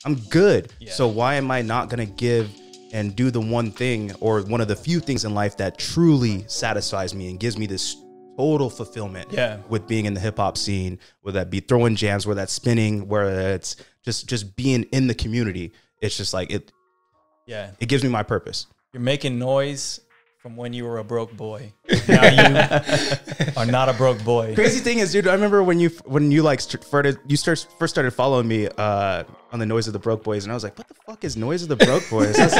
I'm good. Yeah. So why am I not going to give and do the one thing or one of the few things in life that truly satisfies me and gives me this total fulfillment with being in the hip hop scene, whether that be throwing jams, whether that's spinning, whether it's just being in the community. It's just like it gives me my purpose. You're making noise from when you were a broke boy. Now you are not a broke boy. Crazy thing is, dude, I remember when you first started following me on the Noise of the Broke Boys, and I was like, what the fuck is Noise of the Broke Boys? I was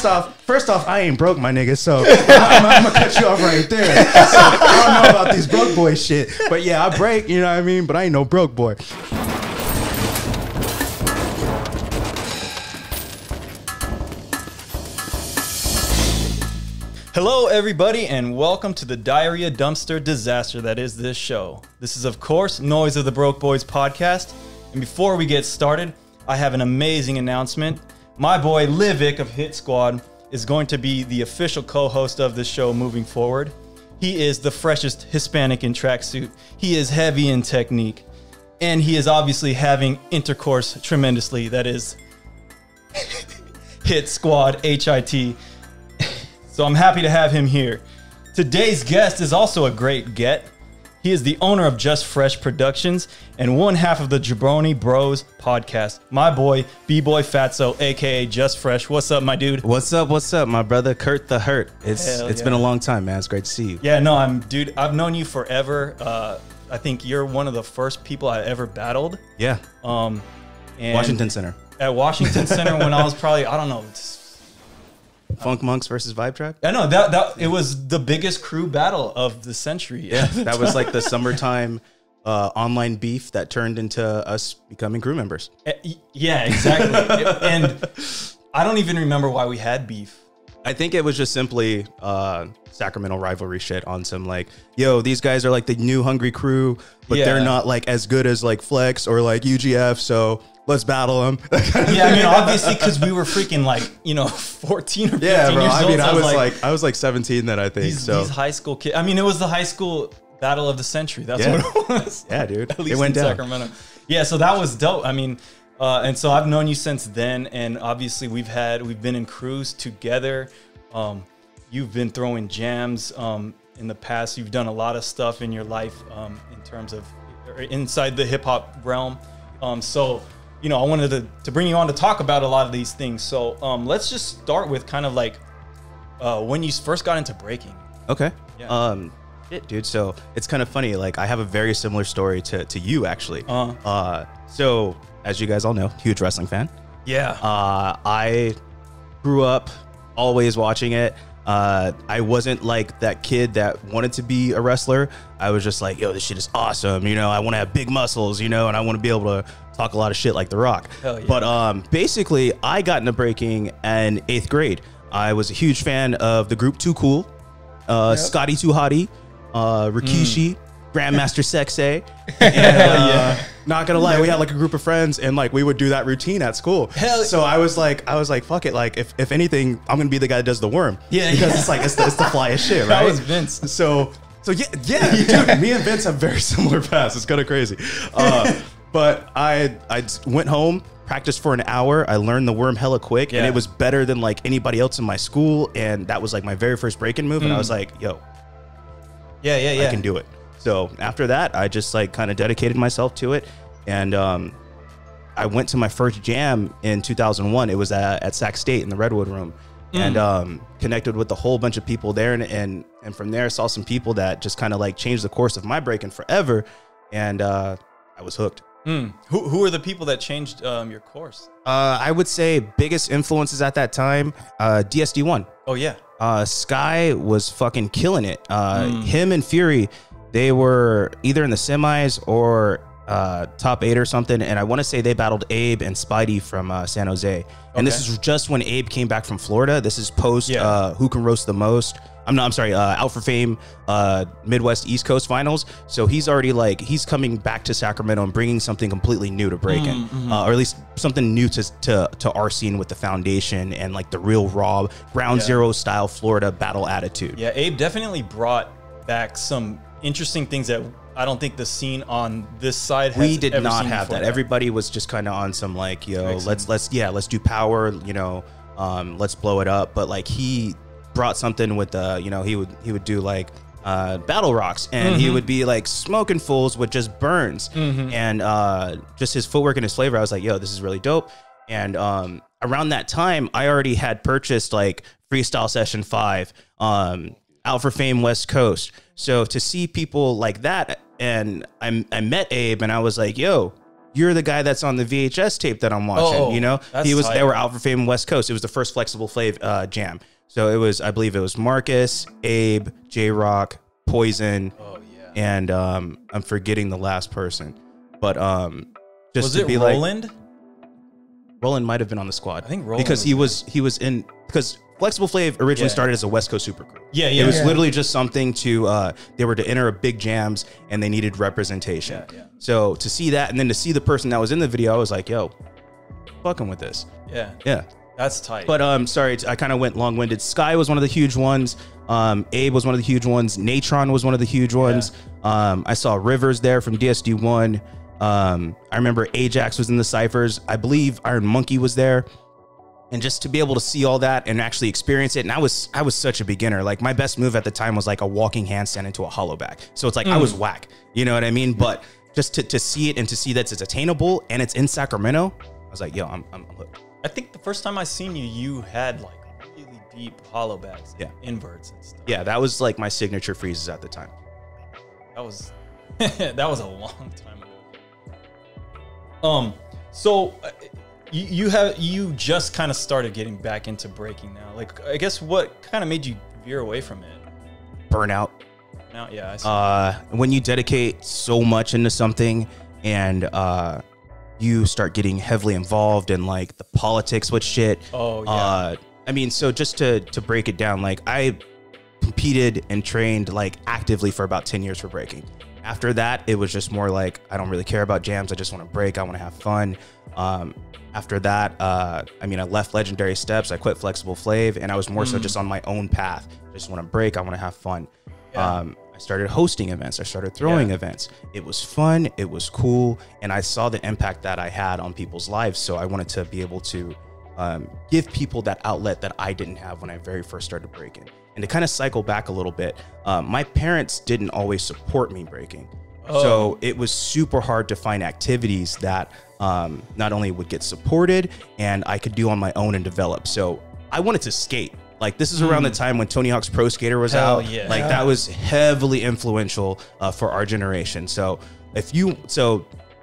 like, first off, I ain't broke, my nigga, so I'm gonna cut you off right there. So I don't know about these broke boy shit, but yeah, I break, you know what I mean? But I ain't no broke boy. Hello, everybody, and welcome to the diarrhea dumpster disaster that is this show. This is, of course, Noise of the Broke Boys podcast. And before we get started, I have an amazing announcement. My boy Livic of Hit Squad is going to be the official co-host of this show moving forward. He is the freshest Hispanic in tracksuit. He is heavy in technique. And he is obviously having intercourse tremendously. That is Hit Squad, HIT. So I'm happy to have him here. Today's guest is also a great get. He is the owner of Just Fresh Productions and one half of the Jabroni Bros podcast. My boy, Bboy Phatso, aka Just Fresh. What's up, my dude? What's up, my brother? Kurt the Hurt. It's been a long time, man. It's great to see you. Yeah, no, I've known you forever. I think you're one of the first people I ever battled. Yeah. And Washington Center. At Washington Center when I was probably, I don't know, Funk Monks versus Vibe Tribe? I know that it was the biggest crew battle of the century. Yeah, that was like the summertime online beef that turned into us becoming crew members. Yeah, exactly. And I don't even remember why we had beef. I think it was just simply Sacramento rivalry shit on some like, yo, these guys are like the new hungry crew, but they're not like as good as like Flex or like UGF, so let's battle them. Yeah, I mean, obviously, because we were freaking like, 14 or 15 years old. I mean, I was like 17 then, I think. These high school kids. I mean, it was the high school battle of the century. That's what it was. Yeah, dude. At least it went down. Sacramento. Yeah, so that was dope. I mean, and so I've known you since then, and obviously we've been in crews together. You've been throwing jams in the past. You've done a lot of stuff in your life in terms of inside the hip hop realm. So I wanted to bring you on to talk about a lot of these things. So let's just start with kind of like when you first got into breaking. Okay. Yeah. Dude. So it's kind of funny. Like I have a very similar story to you actually. So as you guys all know, huge wrestling fan. Yeah. I grew up always watching it. I wasn't like that kid that wanted to be a wrestler. I was just like, yo, this shit is awesome. I want to have big muscles, and I want to be able to talk a lot of shit like The Rock. Hell yeah. But basically, I got into breaking in 8th grade. I was a huge fan of the group Too Cool, Scotty Too Hottie, Rikishi, Grandmaster Sexay. And not gonna lie, we had like a group of friends, and like we would do that routine at school. So I was like, fuck it. Like if anything, I'm gonna be the guy that does the worm. Yeah, because it's like it's the flyest shit, right? That was Vince. So yeah, dude. Me and Vince have very similar paths. It's kind of crazy. But I went home, practiced for an hour. I learned the worm hella quick, and it was better than like anybody else in my school. And that was like my very first break-in move. And I was like, yo, I can do it. So after that, I just like kind of dedicated myself to it. And I went to my first jam in 2001. It was at Sac State in the Redwood Room. And connected with a whole bunch of people there. And from there, saw some people that just kind of like changed the course of my breaking forever. And I was hooked. Who are the people that changed your course? I would say biggest influences at that time, DSD1. Oh, yeah. Sky was fucking killing it. Him and Fury, they were either in the semis or top 8 or something. And I want to say they battled Abe and Spidey from San Jose. And this is just when Abe came back from Florida. This is post Who Can Roast the Most. Out for Fame, Midwest East Coast finals. So he's already he's coming back to Sacramento and bringing something completely new to breaking, or at least something new to our scene with the foundation and like the real raw ground zero style Florida battle attitude. Yeah, Abe definitely brought back some interesting things that I don't think the scene on this side has we did ever not seen have before that. Everybody was just kind of on some like, yo, Excellent. let's do power, you know, let's blow it up. But like he brought something with you know, he would do like battle rocks, and he would be like smoking fools with just burns, and just his footwork and his flavor. I was like, yo, this is really dope. And around that time, I already had purchased like Freestyle Session 5, Out for Fame West Coast. So to see people like that, and I met Abe, and I was like, yo, you're the guy that's on the VHS tape that I'm watching. You know, they were Out for Fame West Coast. It was the first Flexible Flav jam. So it was, I believe it was Marcus, Abe, J-Rock, Poison, and I'm forgetting the last person. But just was to it be Roland? like, Roland might have been on the squad. I think Roland because he was in, because Flexible Flav originally started as a West Coast supergroup. It was literally just something to they were to enter a big jams and they needed representation. So to see that, and then to see the person that was in the video, I was like, yo, fucking with this. Yeah. That's tight. But sorry, I kind of went long-winded. Sky was one of the huge ones. Abe was one of the huge ones. Natron was one of the huge ones. I saw Rivers there from DSD1. I remember Ajax was in the ciphers. I believe Iron Monkey was there. And just to be able to see all that and actually experience it, and I was such a beginner. Like my best move at the time was like a walking handstand into a hollow back. So it's like I was whack. You know what I mean? But just to see it and to see that it's attainable and it's in Sacramento, I was like, yo, I'm hooked. I think the first time I seen you, you had like really deep hollow backs, inverts and stuff. Yeah, that was like my signature freezes at the time. That was that was a long time ago. So you just kind of started getting back into breaking now. Like, I guess what kind of made you veer away from it? Burnout. Now, yeah. I see. When you dedicate so much into something and you start getting heavily involved in like the politics with shit. I mean, so just to break it down, like I competed and trained like actively for about 10 years for breaking. After that, it was just more like, I don't really care about jams. I just want to break. I want to have fun. After that, I mean, I left Legendary Steps. I quit Flexible Flav, and I was more so just on my own path. I just want to break. I want to have fun. I started hosting events. I started throwing events. It was fun. It was cool. And I saw the impact that I had on people's lives. So I wanted to be able to give people that outlet that I didn't have when I very first started breaking. And to kind of cycle back a little bit, my parents didn't always support me breaking. So it was super hard to find activities that not only would get supported and I could do on my own and develop. So I wanted to skate. Like this is around the time when Tony Hawk's Pro Skater was out. Like that was heavily influential for our generation. So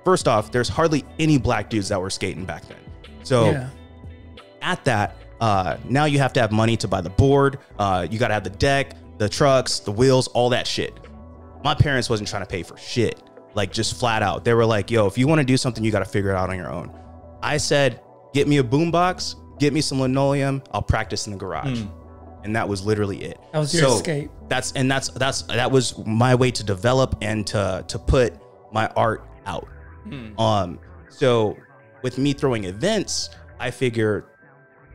first off, there's hardly any black dudes that were skating back then. So at that, now you have to have money to buy the board. You got to have the deck, the trucks, the wheels, all that shit. My parents wasn't trying to pay for shit, like just flat out. They were like, yo, if you want to do something, you got to figure it out on your own. I said, get me a boombox, get me some linoleum. I'll practice in the garage. And that was literally it. That was your escape. That was my way to develop and to put my art out. So with me throwing events, I figured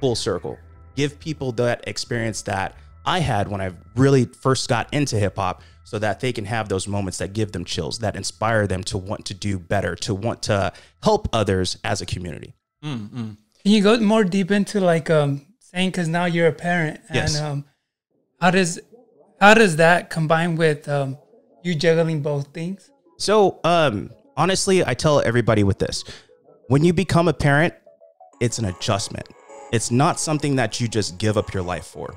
full circle, give people that experience that I had when I really first got into hip hop, so that they can have those moments that give them chills, that inspire them to want to do better, to want to help others as a community. Can you go more deep into like saying, because now you're a parent, and how does that combine with you juggling both things? So honestly, I tell everybody with this: when you become a parent, it's an adjustment. It's not something that you just give up your life for.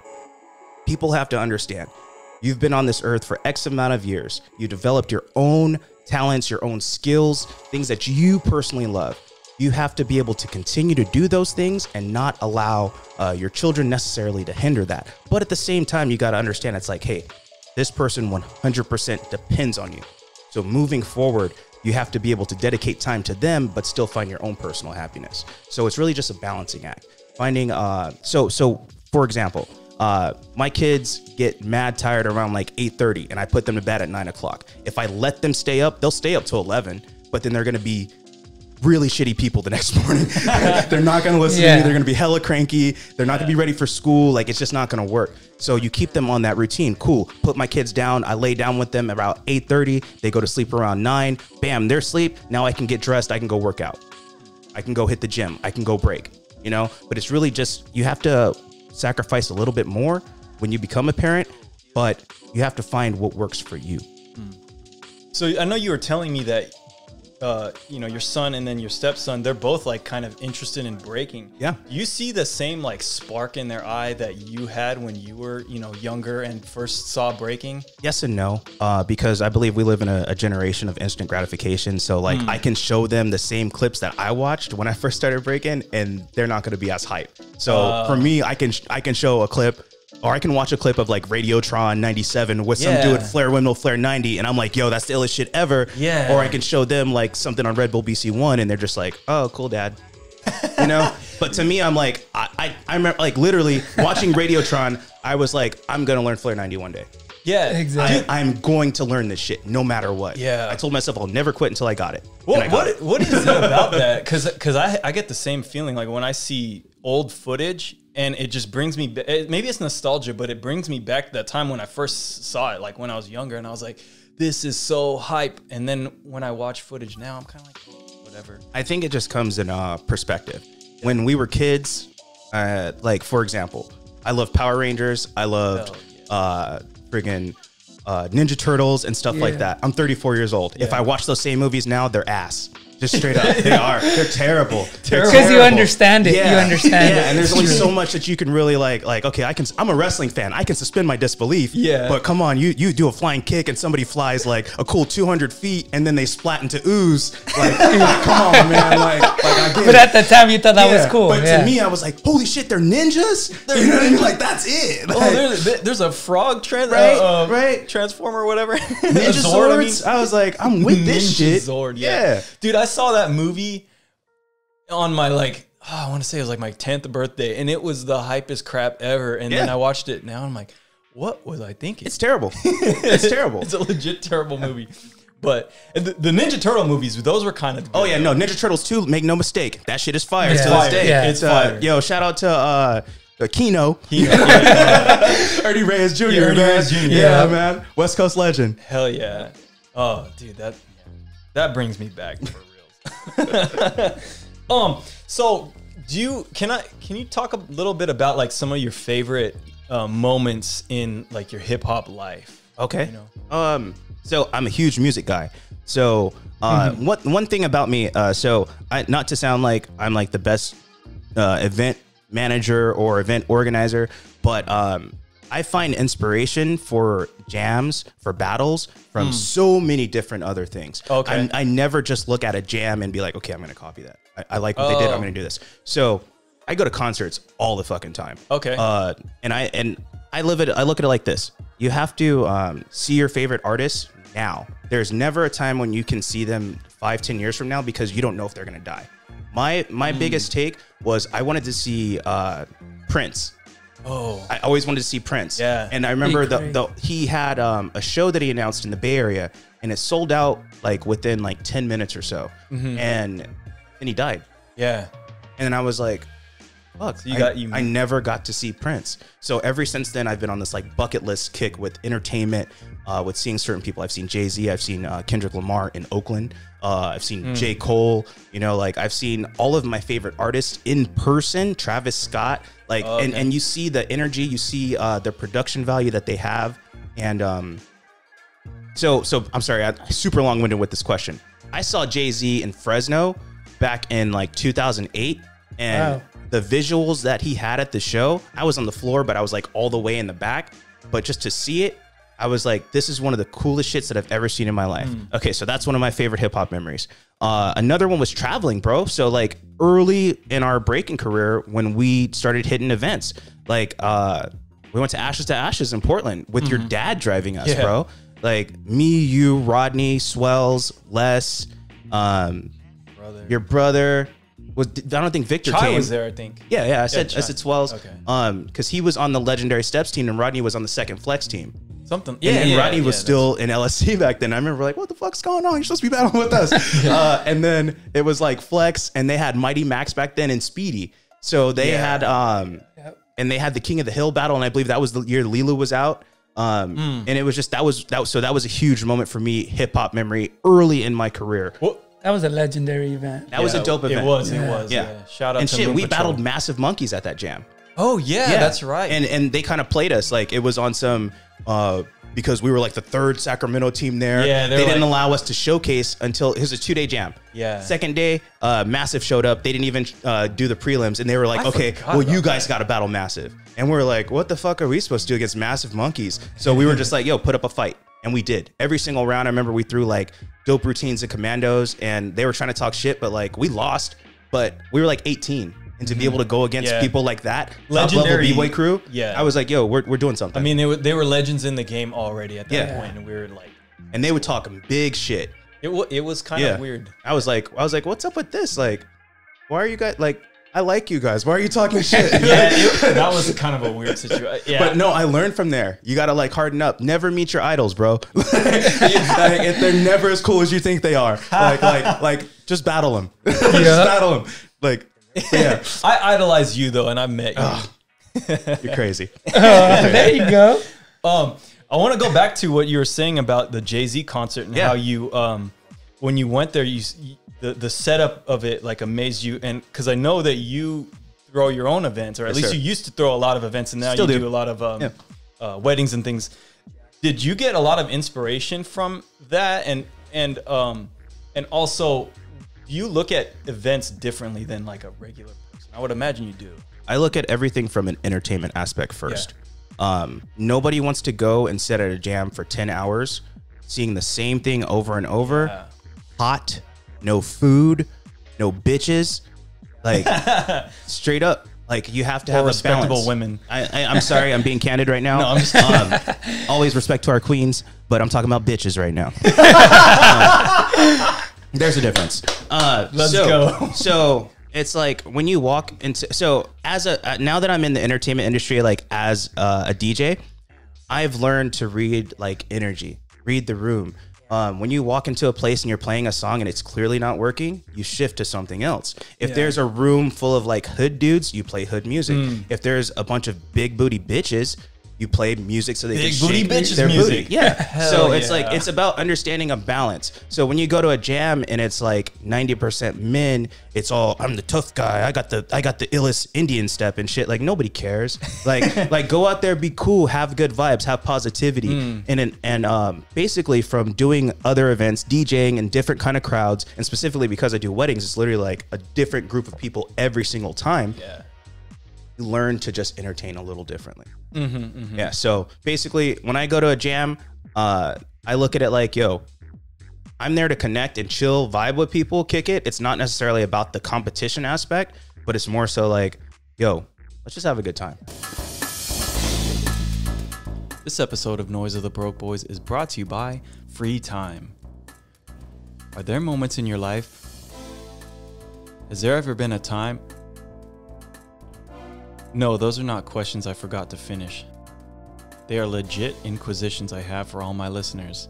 People have to understand, you've been on this earth for X amount of years. You developed your own talents, your own skills, things that you personally love. You have to be able to continue to do those things and not allow your children necessarily to hinder that. But at the same time, you got to understand, it's like, hey, this person 100% depends on you. So moving forward, you have to be able to dedicate time to them, but still find your own personal happiness. So it's really just a balancing act. Finding, so for example, my kids get mad tired around like 8:30 and I put them to bed at 9 o'clock. If I let them stay up, they'll stay up till 11, but then they're going to be really shitty people the next morning. They're not going to listen to me. They're going to be hella cranky. They're not going to be ready for school. Like, it's just not going to work. So you keep them on that routine. Cool. Put my kids down. I lay down with them about 8:30. They go to sleep around 9. Bam, they're asleep. Now I can get dressed. I can go work out. I can go hit the gym. I can go break, you know, but it's really just, you have to sacrifice a little bit more when you become a parent, but you have to find what works for you. So I know you were telling me that, you know, your son and then your stepson, they're both like kind of interested in breaking. Yeah. Do you see the same like spark in their eye that you had when you were, you know, younger and first saw breaking? Yes and no, because I believe we live in a generation of instant gratification. So like I can show them the same clips that I watched when I first started breaking, and they're not going to be as hype. So for me, I can show a clip, or I can watch a clip of like Radiotron 97 with some dude Flare Windmill Flare 90, and I'm like, yo, that's the illest shit ever. Yeah. Or I can show them like something on Red Bull BC1, and they're just like, oh, cool, dad. You know? But to me, I'm like, I remember like literally watching Radiotron, I was like, I'm going to learn Flare 90 one day. Yeah, exactly. I'm going to learn this shit no matter what. Yeah. I told myself I'll never quit until I got it. What is it about that? Because I get the same feeling like when I see old footage, and it just brings me, maybe it's nostalgia, but it brings me back to that time when I first saw it, like when I was younger, and I was like, this is so hype. And then when I watch footage now, I'm kind of like, whatever. I think it just comes in perspective. When we were kids, like for example, I love Power Rangers. I loved friggin' Ninja Turtles and stuff like that. I'm 34 years old. If I watch those same movies now, they're ass. Just straight up. They are. They're terrible. Because you understand it. Yeah. You understand it. And there's only so much that you can really like, okay, I'm a wrestling fan. I can suspend my disbelief. Yeah. But come on, you do a flying kick and somebody flies like a cool 200 feet and then they splat into ooze. Like, come on, man. Like I get But at the time, you thought that was cool. But to me, I was like, holy shit, they're ninjas? You know what I mean? Like, that's it. Like, There's a frog transformer or whatever. Ninja swords? I was like, I'm with this shit. Zord, yeah. Dude, I saw that movie on my I want to say it was like my 10th birthday, and it was the hypest crap ever. And then I watched it now, and I'm like, what was I thinking? It's terrible. It's terrible. It's a legit terrible movie. But the Ninja Turtle movies, those were kind of good. Oh yeah, no, Ninja Turtles 2, make no mistake, that shit is fire. Yeah. To this day. Yeah. It's fire. Yo, shout out to Kino. Ernie Reyes Jr. Yeah, Ernie Reyes Jr. Yeah, man. West Coast legend. Hell yeah. Oh, dude, that brings me back for real. So can you talk a little bit about like some of your favorite moments in like your hip hop life? Okay. You know? So I'm a huge music guy. So one thing about me, not to sound like I'm like the best event manager or event organizer, but I find inspiration for jams, for battles, from so many different other things. Okay. I never just look at a jam and be like, okay, I'm going to copy that. I like what they did. I'm going to do this. So I go to concerts all the fucking time. Okay. And I look at it like this. You have to see your favorite artists now. There's never a time when you can see them 5-10 years from now because you don't know if they're going to die. My biggest take was I wanted to see Prince. Oh, I always wanted to see Prince. Yeah. And I remember he had a show that he announced in the Bay Area, and it sold out like within like 10 minutes or so. And then he died. Yeah. And then I was like, fuck, So I never got to see Prince. So ever since then, I've been on this like bucket list kick with entertainment, with seeing certain people. I've seen Jay-Z, I've seen Kendrick Lamar in Oakland. I've seen J. Cole, you know, like I've seen all of my favorite artists in person, Travis Scott, like, and you see the energy, you see the production value that they have. And so I'm sorry, I'm super long-winded with this question. I saw Jay-Z in Fresno back in like 2008, and the visuals that he had at the show, I was on the floor, but I was like all the way in the back. But just to see it, I was like, this is one of the coolest shits that I've ever seen in my life. Okay, so that's one of my favorite hip hop memories. Another one was traveling, bro. So like early in our breaking career, when we started hitting events, like we went to Ashes in Portland with your dad driving us, bro. Like me, you, Rodney, Swells, Les, your brother. I don't think Victor Chai came. was there, I think. Yeah, I said Swells. Okay. Because he was on the legendary Steps team and Rodney was on the second flex team. Something. And Rodney was still in LSC back then. I remember like, what the fuck's going on? You're supposed to be battling with us. And then it was like Flex, and they had Mighty Max back then and Speedy. So they had, and they had the King of the Hill battle. And I believe that was the year Lilu was out. And it was just, that was a huge moment for me, hip hop memory early in my career. Well, that was a legendary event. That was a dope event. It was. Yeah. Shout out and to shit, Moon we Patrol. battled Massive Monkeys at that jam. Oh yeah, that's right. And they kind of played us like it was on some because we were like the third Sacramento team there. Yeah, they didn't allow us to showcase until it was a 2-day jam. Yeah. Second day, Massive showed up. They didn't even do the prelims, and they were like, "Okay, well, you guys got to battle Massive." And we were like, "What the fuck are we supposed to do against Massive Monkeys?" So we were just like, "Yo, put up a fight." And we did. Every single round, I remember we threw like dope routines and commandos, and they were trying to talk shit, but like we lost. But we were like 18. And to be able to go against people like that, legendary B-Boy crew, Yeah, I was like, yo, we're doing something. I mean, they were legends in the game already at that point, and we were like, and they would talk big shit. It was kind of weird. I was like, what's up with this? Like, why are you guys like? I like you guys. Why are you talking shit? That was kind of a weird situation. Yeah. But no, I learned from there. You got to like harden up. Never meet your idols, bro. If they're never as cool as you think they are, like just battle them. Just battle them. Like. Yeah, I idolize you though, and I met you. You're crazy. There you go. I want to go back to what you were saying about the Jay-Z concert and how you, when you went there, the setup of it like amazed you, and because I know that you throw your own events, or at least you used to throw a lot of events, and now you do a lot of weddings and things. Did you get a lot of inspiration from that, and also? You look at events differently than like a regular person. I would imagine you do. I look at everything from an entertainment aspect first. Nobody wants to go and sit at a jam for 10 hours, seeing the same thing over and over. Hot, no food, no bitches. Like straight up. Like you have to have respectable a balance. Women. I'm sorry, I'm being candid right now. No, I'm just always respect to our queens, but I'm talking about bitches right now. There's a difference. Let's go. So it's like when you walk into, so as now that I'm in the entertainment industry, like as a DJ, I've learned to read like energy, read the room. When you walk into a place and you're playing a song and it's clearly not working, you shift to something else. If there's a room full of like hood dudes, you play hood music. If there's a bunch of big booty bitches, you play music so they can shake their booty. Yeah. So it's like, it's about understanding a balance. So when you go to a jam and it's like 90% men, it's all, I'm the tough guy. I got the illest Indian step and shit. Like nobody cares. Like go out there, be cool, have good vibes, have positivity. And basically from doing other events, DJing in different kind of crowds, and specifically because I do weddings, it's literally like a different group of people every single time. Yeah. You learn to just entertain a little differently. Yeah. So basically when I go to a jam, I look at it like, yo, I'm there to connect and chill, vibe with people, kick it. It's not necessarily about the competition aspect, but it's more so like, yo, let's just have a good time. This episode of Noise of the Broke Boys is brought to you by Free Time. Are there moments in your life? Has there ever been a time? No, those are not questions I forgot to finish. They are legit inquisitions I have for all my listeners.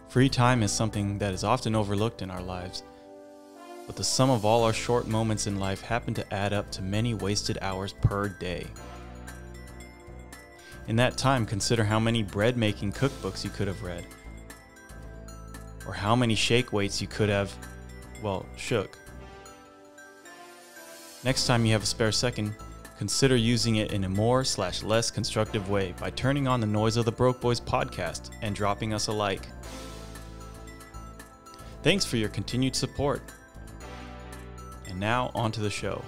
Free time is something that is often overlooked in our lives, but the sum of all our short moments in life happen to add up to many wasted hours per day. In that time, consider how many bread-making cookbooks you could have read, or how many shake weights you could have, well, shook. Next time you have a spare second, consider using it in a more/less constructive way by turning on the Noise of the Broke Boys podcast and dropping us a like. Thanks for your continued support. And now, on to the show.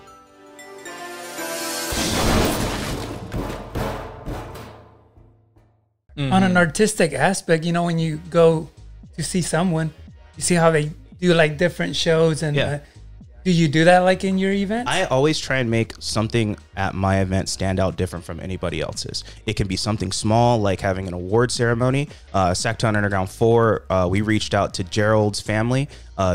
On an artistic aspect, you know, when you go to see someone, you see how they do like different shows and do you do that like in your events? I always try and make something at my event stand out different from anybody else's. It can be something small like having an award ceremony. Sacktown Underground 4, we reached out to Gerald's family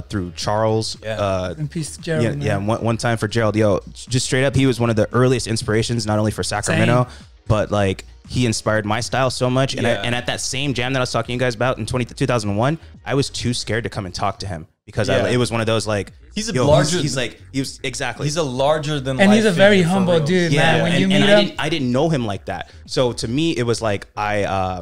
through Charles. In peace to Gerald. One time for Gerald. Yo, just straight up, he was one of the earliest inspirations, not only for Sacramento, but like he inspired my style so much. And and at that same jam that I was talking to you guys about in 2001, I was too scared to come and talk to him because it was one of those like, he's a larger. He's exactly. He's a larger than. And he's a very humble dude, man. When you meet him, I didn't know him like that. So to me, it was like I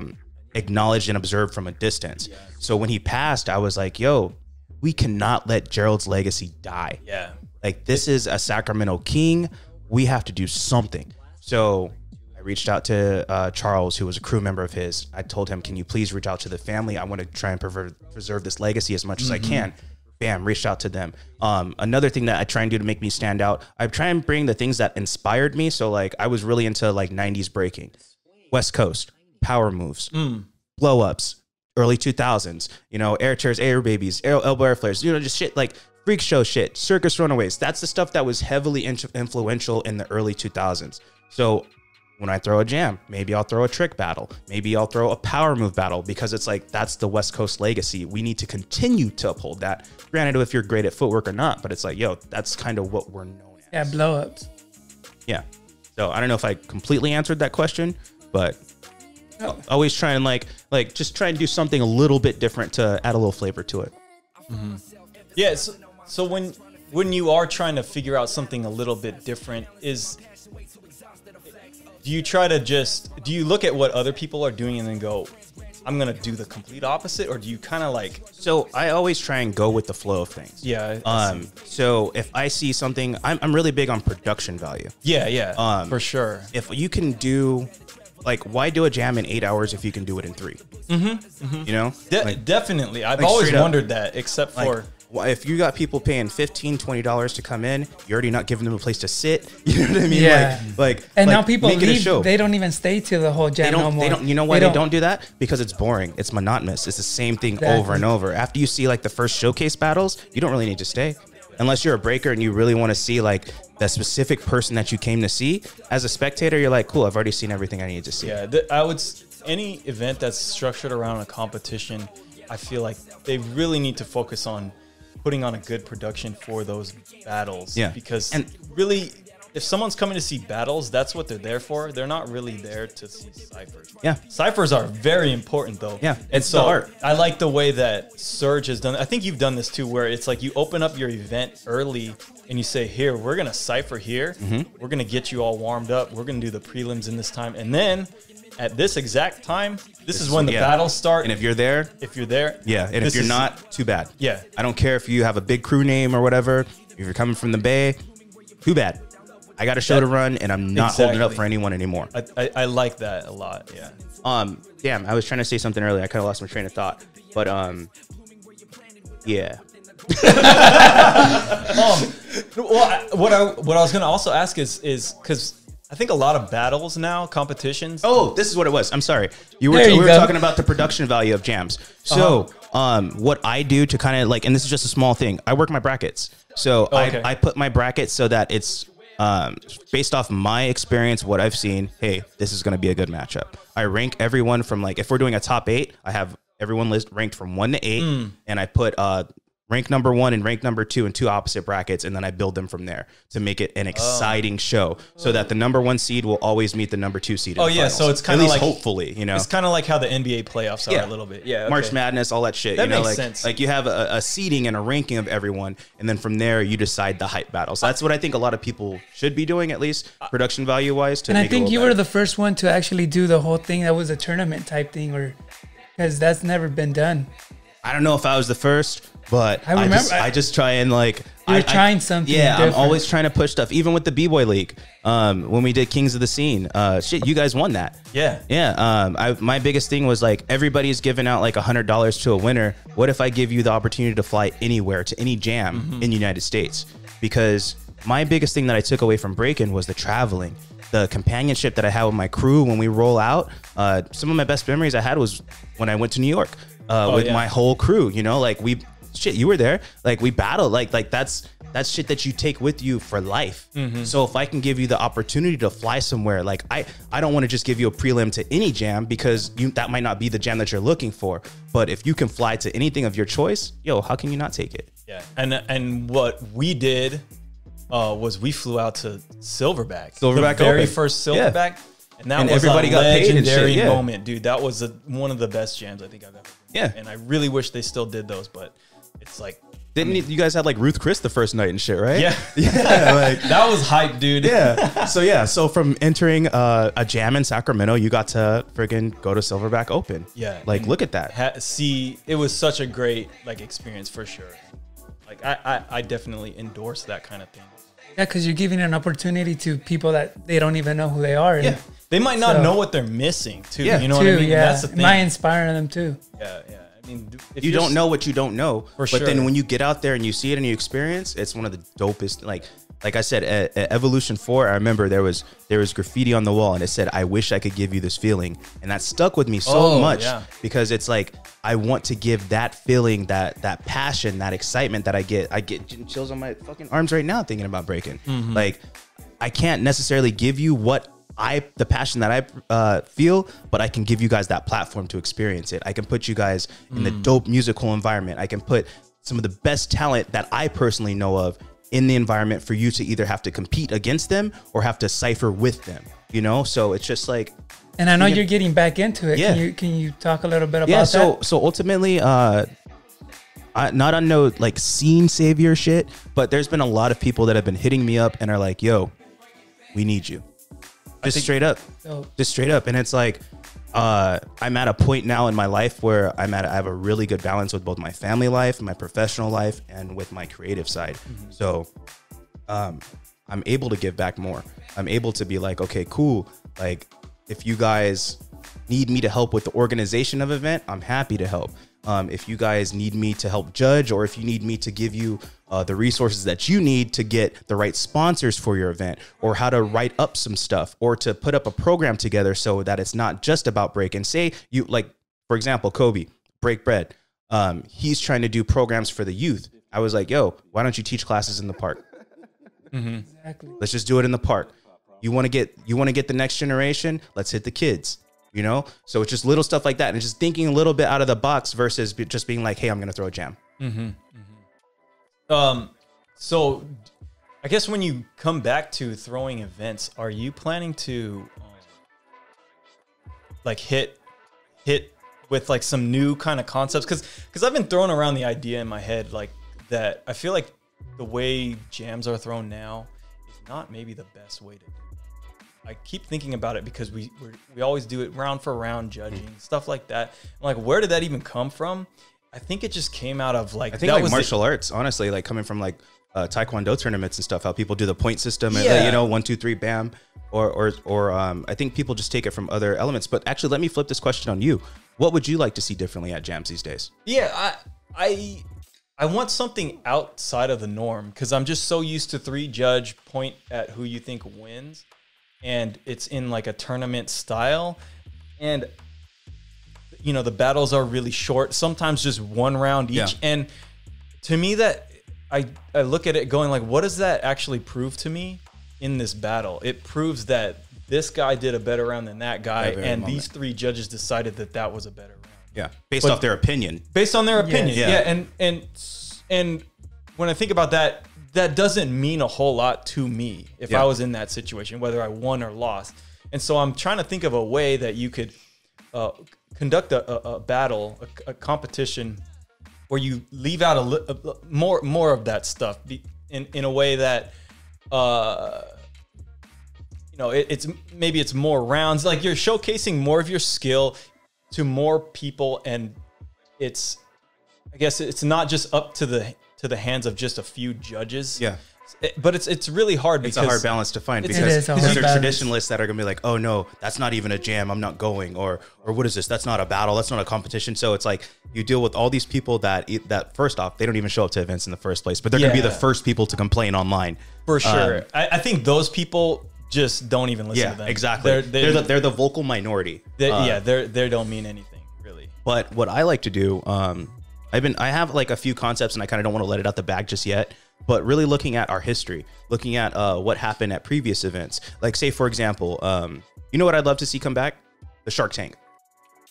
acknowledged and observed from a distance. Yeah. So when he passed, I was like, yo, we cannot let Gerald's legacy die. Yeah. Like this is a Sacramento king. We have to do something. So I reached out to Charles, who was a crew member of his. I told him, can you please reach out to the family? I want to try and preserve this legacy as much as I can. Bam, reached out to them. Another thing that I try and do to make me stand out, I try and bring the things that inspired me. So like I was really into like 90s breaking, West Coast, power moves, blow ups, early 2000s, you know, air chairs, air babies, elbow air flares, you know, just shit like freak show shit, circus runaways. That's the stuff that was heavily influential in the early 2000s. So when I throw a jam, maybe I'll throw a trick battle. Maybe I'll throw a power move battle because it's like, that's the West Coast legacy. We need to continue to uphold that. Granted, if you're great at footwork or not, but it's like, yo, that's kind of what we're known as. Yeah, blow ups. Yeah. So I don't know if I completely answered that question, but always try and like just try and do something a little bit different to add a little flavor to it. Yeah. So when you are trying to figure out something a little bit different, do you look at what other people are doing and then go, I'm going to do the complete opposite? Or do you kind of like... So I always try and go with the flow of things. Yeah. So if I see something, I'm really big on production value. Yeah. For sure. If you can do... Like, why do a jam in 8 hours if you can do it in 3? You know? Definitely. I've always wondered that, except for... Well, if you got people paying $15, $20 to come in, you're already not giving them a place to sit. You know what I mean? Yeah. And now people leave. They don't even stay till the whole jam no more. They don't. You know why they don't do that? Because it's boring. It's monotonous. It's the same thing over and over. After you see like the first showcase battles, you don't really need to stay. Unless you're a breaker and you really want to see like the specific person that you came to see. As a spectator, you're like, cool, I've already seen everything I need to see. Yeah, any event that's structured around a competition, I feel like they really need to focus on putting on a good production for those battles. Yeah. Because really, if someone's coming to see battles, that's what they're there for. They're not really there to see ciphers. Yeah. Ciphers are very important though. Yeah. It's the art. I like the way that Surge has done. I think you've done this too, where it's like you open up your event early and you say, here, we're going to cipher here. We're going to get you all warmed up. We're going to do the prelims in this time. And then at this exact time, this is when the battles start. And if you're there, yeah. And if you're not, too bad. Yeah. I don't care if you have a big crew name or whatever. If you're coming from the Bay, too bad. I got a show to run, and I'm not holding it up for anyone anymore. I like that a lot. Yeah. Damn, I was trying to say something earlier. I kind of lost my train of thought. But yeah. Well, what I was gonna also ask is because I think a lot of battles now, competitions. Oh, this is what it was. I'm sorry. We were talking about the production value of jams. So, what I do to kind of like, and this is just a small thing, I work my brackets. So I put my brackets so that it's based off my experience, what I've seen. Hey, this is going to be a good matchup. I rank everyone from like, if we're doing a top 8, I have everyone ranked from 1 to 8, and I put rank number 1 and rank number 2 in 2 opposite brackets, and then I build them from there to make it an exciting show, so that the number 1 seed will always meet the number 2 seed. Oh yeah, so it's kind of like, hopefully, you know, it's kind of like how the NBA playoffs are a little bit. Yeah, March Madness, all that shit. That makes like, sense. Like you have a seeding and a ranking of everyone, and then from there you decide the hype battle. So that's what I think a lot of people should be doing, at least production value wise. And I think you were the first one to actually do the whole thing that was a tournament type thing, or because that's never been done. I don't know if I was the first, but I just try and like... You're trying something different. I'm always trying to push stuff. Even with the B-Boy League, when we did Kings of the Scene, shit, you guys won that. Yeah. Yeah. My biggest thing was like, everybody's giving out like $100 to a winner. What if I give you the opportunity to fly anywhere, to any jam in the United States? Because my biggest thing that I took away from Breakin was the traveling. The companionship that I had with my crew when we roll out. Some of my best memories I had was when I went to New York with my whole crew. You know, like you were there. Like we battled. Like that's shit that you take with you for life. So if I can give you the opportunity to fly somewhere, like I don't want to just give you a prelim to any jam, because that might not be the jam that you're looking for. But if you can fly to anything of your choice, yo, how can you not take it? Yeah. And what we did was we flew out to Silverback. The very first Silverback. And that was everybody got paid and shit, yeah. moment, dude. That was one of the best jams I think I've ever been. Yeah. And I really wish they still did those, but it's like, you guys had like Ruth Chris the first night and shit, right? Yeah. Yeah. Like that was hype, dude. Yeah. So from entering a jam in Sacramento, you got to friggin' go to Silverback Open. Yeah. Like, look at that. See, it was such a great like experience for sure. Like I definitely endorse that kind of thing. Yeah, because you're giving an opportunity to people that they don't even know who they are. Yeah. They might not know what they're missing too. Yeah. You know what I mean? Yeah. That's the thing. It might inspire them too. Yeah. Yeah. I mean, if you don't know what you don't know, for but then when you get out there and you see it and you experience, it's one of the dopest. Like I said, at Evolution 4, I remember there was graffiti on the wall and it said, "I wish I could give you this feeling," and that stuck with me so much because it's like I want to give that feeling, that passion, that excitement that I get chills on my fucking arms right now thinking about breaking. Like I can't necessarily give you the passion that I feel, but I can give you guys that platform to experience it. I can put you guys in the dope musical environment. I can put some of the best talent that I personally know of in the environment for you to either have to compete against them or have to cipher with them, you know? So it's just like, and I know you're getting back into it. Yeah. Can you talk a little bit about that? So ultimately, not on no like scene savior shit, but there's been a lot of people that have been hitting me up and are like, "Yo, we need you." Just straight up. And it's like, I'm at a point now in my life where I have a really good balance with both my family life, my professional life, and with my creative side. So, I'm able to give back more. I'm able to be like, okay, cool. Like if you guys need me to help with the organization of an event, I'm happy to help. If you guys need me to help judge, or if you need me to give you the resources that you need to get the right sponsors for your event, or how to write up some stuff, or to put up a program together so that it's not just about breaking. Say you like, for example, Kobe, Break Bread. He's trying to do programs for the youth. I was like, yo, why don't you teach classes in the park? Exactly. Let's just do it in the park. You want to get the next generation? Let's hit the kids. You know, so it's just little stuff like that, and just thinking a little bit out of the box versus just being like, "Hey, I'm going to throw a jam." So, I guess when you come back to throwing events, are you planning to like hit with like some new kind of concepts? Because I've been throwing around the idea in my head like that. I feel like the way jams are thrown now is not maybe the best way to do it. I keep thinking about it because we always do it round for round judging, stuff like that. I'm like, where did that even come from? I think it just came out of like, I think like martial arts, honestly, like coming from like Taekwondo tournaments and stuff, how people do the point system, and, you know, 1, 2, 3, bam. Or I think people just take it from other elements. But actually, let me flip this question on you. What would you like to see differently at jams these days? Yeah, I want something outside of the norm because I'm just so used to 3 judge, point at who you think wins. And it's in like a tournament style. And, you know, the battles are really short, sometimes just 1 round each. Yeah. And to me, that I look at it going like, what does that actually prove to me in this battle? It proves that this guy did a better round than that guy. And these 3 judges decided that that was a better round. Yeah. Based off their opinion. Based on their opinion. Yeah. And when I think about that, that doesn't mean a whole lot to me if I was in that situation, whether I won or lost. And so I'm trying to think of a way that you could conduct a battle, a competition, where you leave out more of that stuff in a way that, you know, it's more rounds. Like you're showcasing more of your skill to more people, and I guess it's not just up to the hands of just a few judges. Yeah. But it's really hard because it's a hard balance to find because there are traditionalists that are gonna be like, oh no, that's not even a jam, I'm not going, or what is this? That's not a battle, that's not a competition. So it's like you deal with all these people that first off, they don't even show up to events in the first place, but they're gonna be the first people to complain online. For sure. I think those people just don't even listen to them. Exactly. They're the vocal minority. They don't mean anything really. But what I like to do, I have like a few concepts and I kind of don't want to let it out the bag just yet, but really looking at our history, looking at what happened at previous events. Like say, for example, you know what I'd love to see come back? The Shark Tank.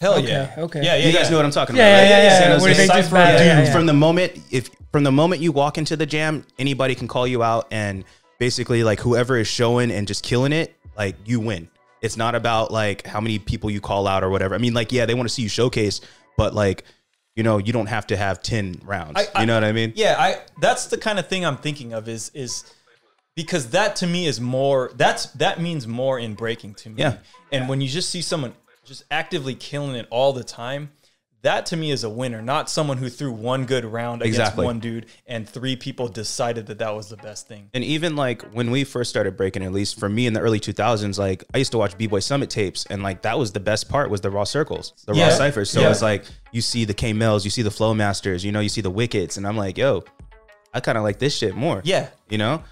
Hell yeah. Okay. Yeah. You guys know what I'm talking about, right? Yeah. From the moment you walk into the jam, anybody can call you out and basically like whoever is showing and just killing it, like you win. It's not about like how many people you call out or whatever. I mean, like, yeah, they want to see you showcase, but like, you know, you don't have to have 10 rounds. You know what I mean? Yeah, that's the kind of thing I'm thinking of is because that to me is more, that means more in breaking to me. Yeah. And when you just see someone just actively killing it all the time, that to me is a winner, not someone who threw one good round against one dude and 3 people decided that that was the best thing. And even like when we first started breaking, at least for me in the early 2000s, like I used to watch B-Boy Summit tapes, and like that was the best part, was the raw circles, the raw ciphers. So it's like you see the K-Mills, you see the Flow Masters, you know, you see the Wickets, and I'm like, yo, I kind of like this shit more. Yeah. You know?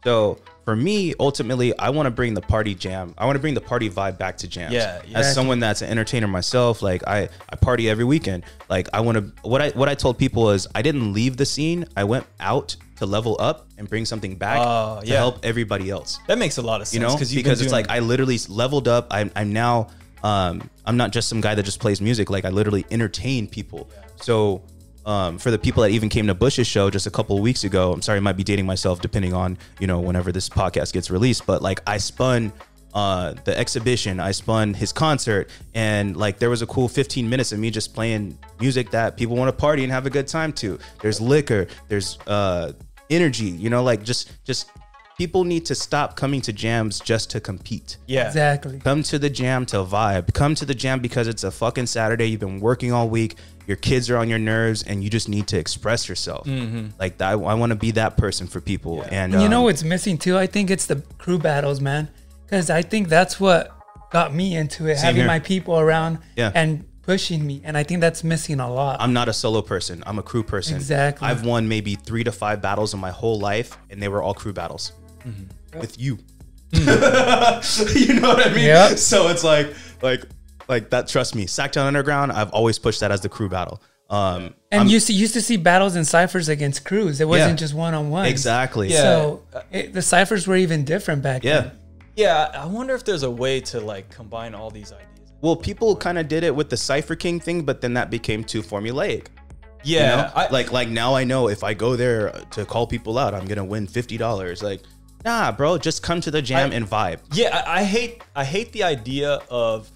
So for me, ultimately, I want to bring the party jam. I want to bring the party vibe back to jams. Yeah. As someone that's an entertainer myself, like I party every weekend. Like I want to, what I told people is I didn't leave the scene. I went out to level up and bring something back to help everybody else. That makes a lot of sense. You know, because it's like I literally leveled up. I'm now, I'm not just some guy that just plays music. Like I literally entertain people. So for the people that even came to Bush's show just a couple of weeks ago, I'm sorry, I might be dating myself depending on, you know, whenever this podcast gets released, but like I spun the exhibition, I spun his concert, and like there was a cool 15 minutes of me just playing music that people want to party and have a good time to. There's liquor, there's energy, you know, like just people need to stop coming to jams just to compete. Yeah, exactly. Come to the jam to vibe. Come to the jam because it's a fucking Saturday. You've been working all week. Your kids are on your nerves, and you just need to express yourself. Like that, I want to be that person for people. And you know what's missing too? I think it's the crew battles, man. Because I think that's what got me into it, having my people around and pushing me. And I think that's missing a lot. I'm not a solo person. I'm a crew person. Exactly. I've won maybe 3 to 5 battles in my whole life, and they were all crew battles with you. You know what I mean? Yep. So it's like that. Trust me, Sacktown Underground, I've always pushed that as the crew battle. And you used to see battles and ciphers against crews. It wasn't just one-on-one. Exactly. Yeah. So the ciphers were even different back then. Yeah, I wonder if there's a way to like combine all these ideas. Well, people kind of did it with the Cypher King thing, but then that became too formulaic. Yeah. You know? Like now I know if I go there to call people out, I'm gonna win $50. Like, nah, bro, just come to the jam and vibe. Yeah, I hate the idea of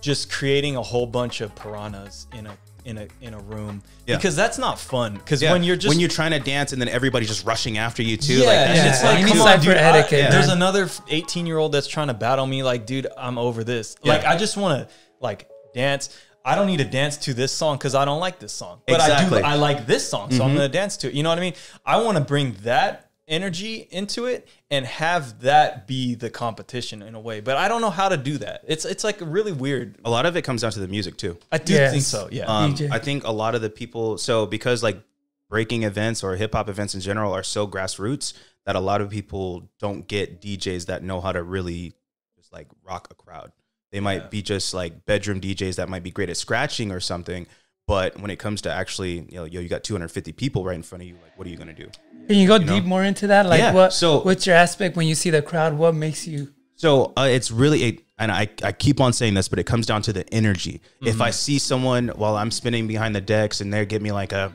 just creating a whole bunch of piranhas in a room, because that's not fun. Because when you're trying to dance and then everybody's just rushing after you too, it's like, you need cipher etiquette. There's another 18-year-old that's trying to battle me. Like, dude, I'm over this. Like, I just want to like dance. I don't need to dance to this song because I don't like this song, but I like this song, so I'm gonna dance to it. You know what I mean? I want to bring that energy into it and have that be the competition in a way, but I don't know how to do that. It's like really weird. A lot of it comes down to the music too. I do think so. Yeah. I think a lot of the people, so because like breaking events or hip hop events in general are so grassroots that a lot of people don't get DJs that know how to really just like rock a crowd. They might be just like bedroom DJs that might be great at scratching or something. But when it comes to actually, you know, you got 250 people right in front of you. Like, what are you going to do? Can you go deep more into that? Like, what's your aspect when you see the crowd? What makes you? So it's really, and I keep on saying this, but it comes down to the energy. If I see someone while I'm spinning behind the decks and they give me like a,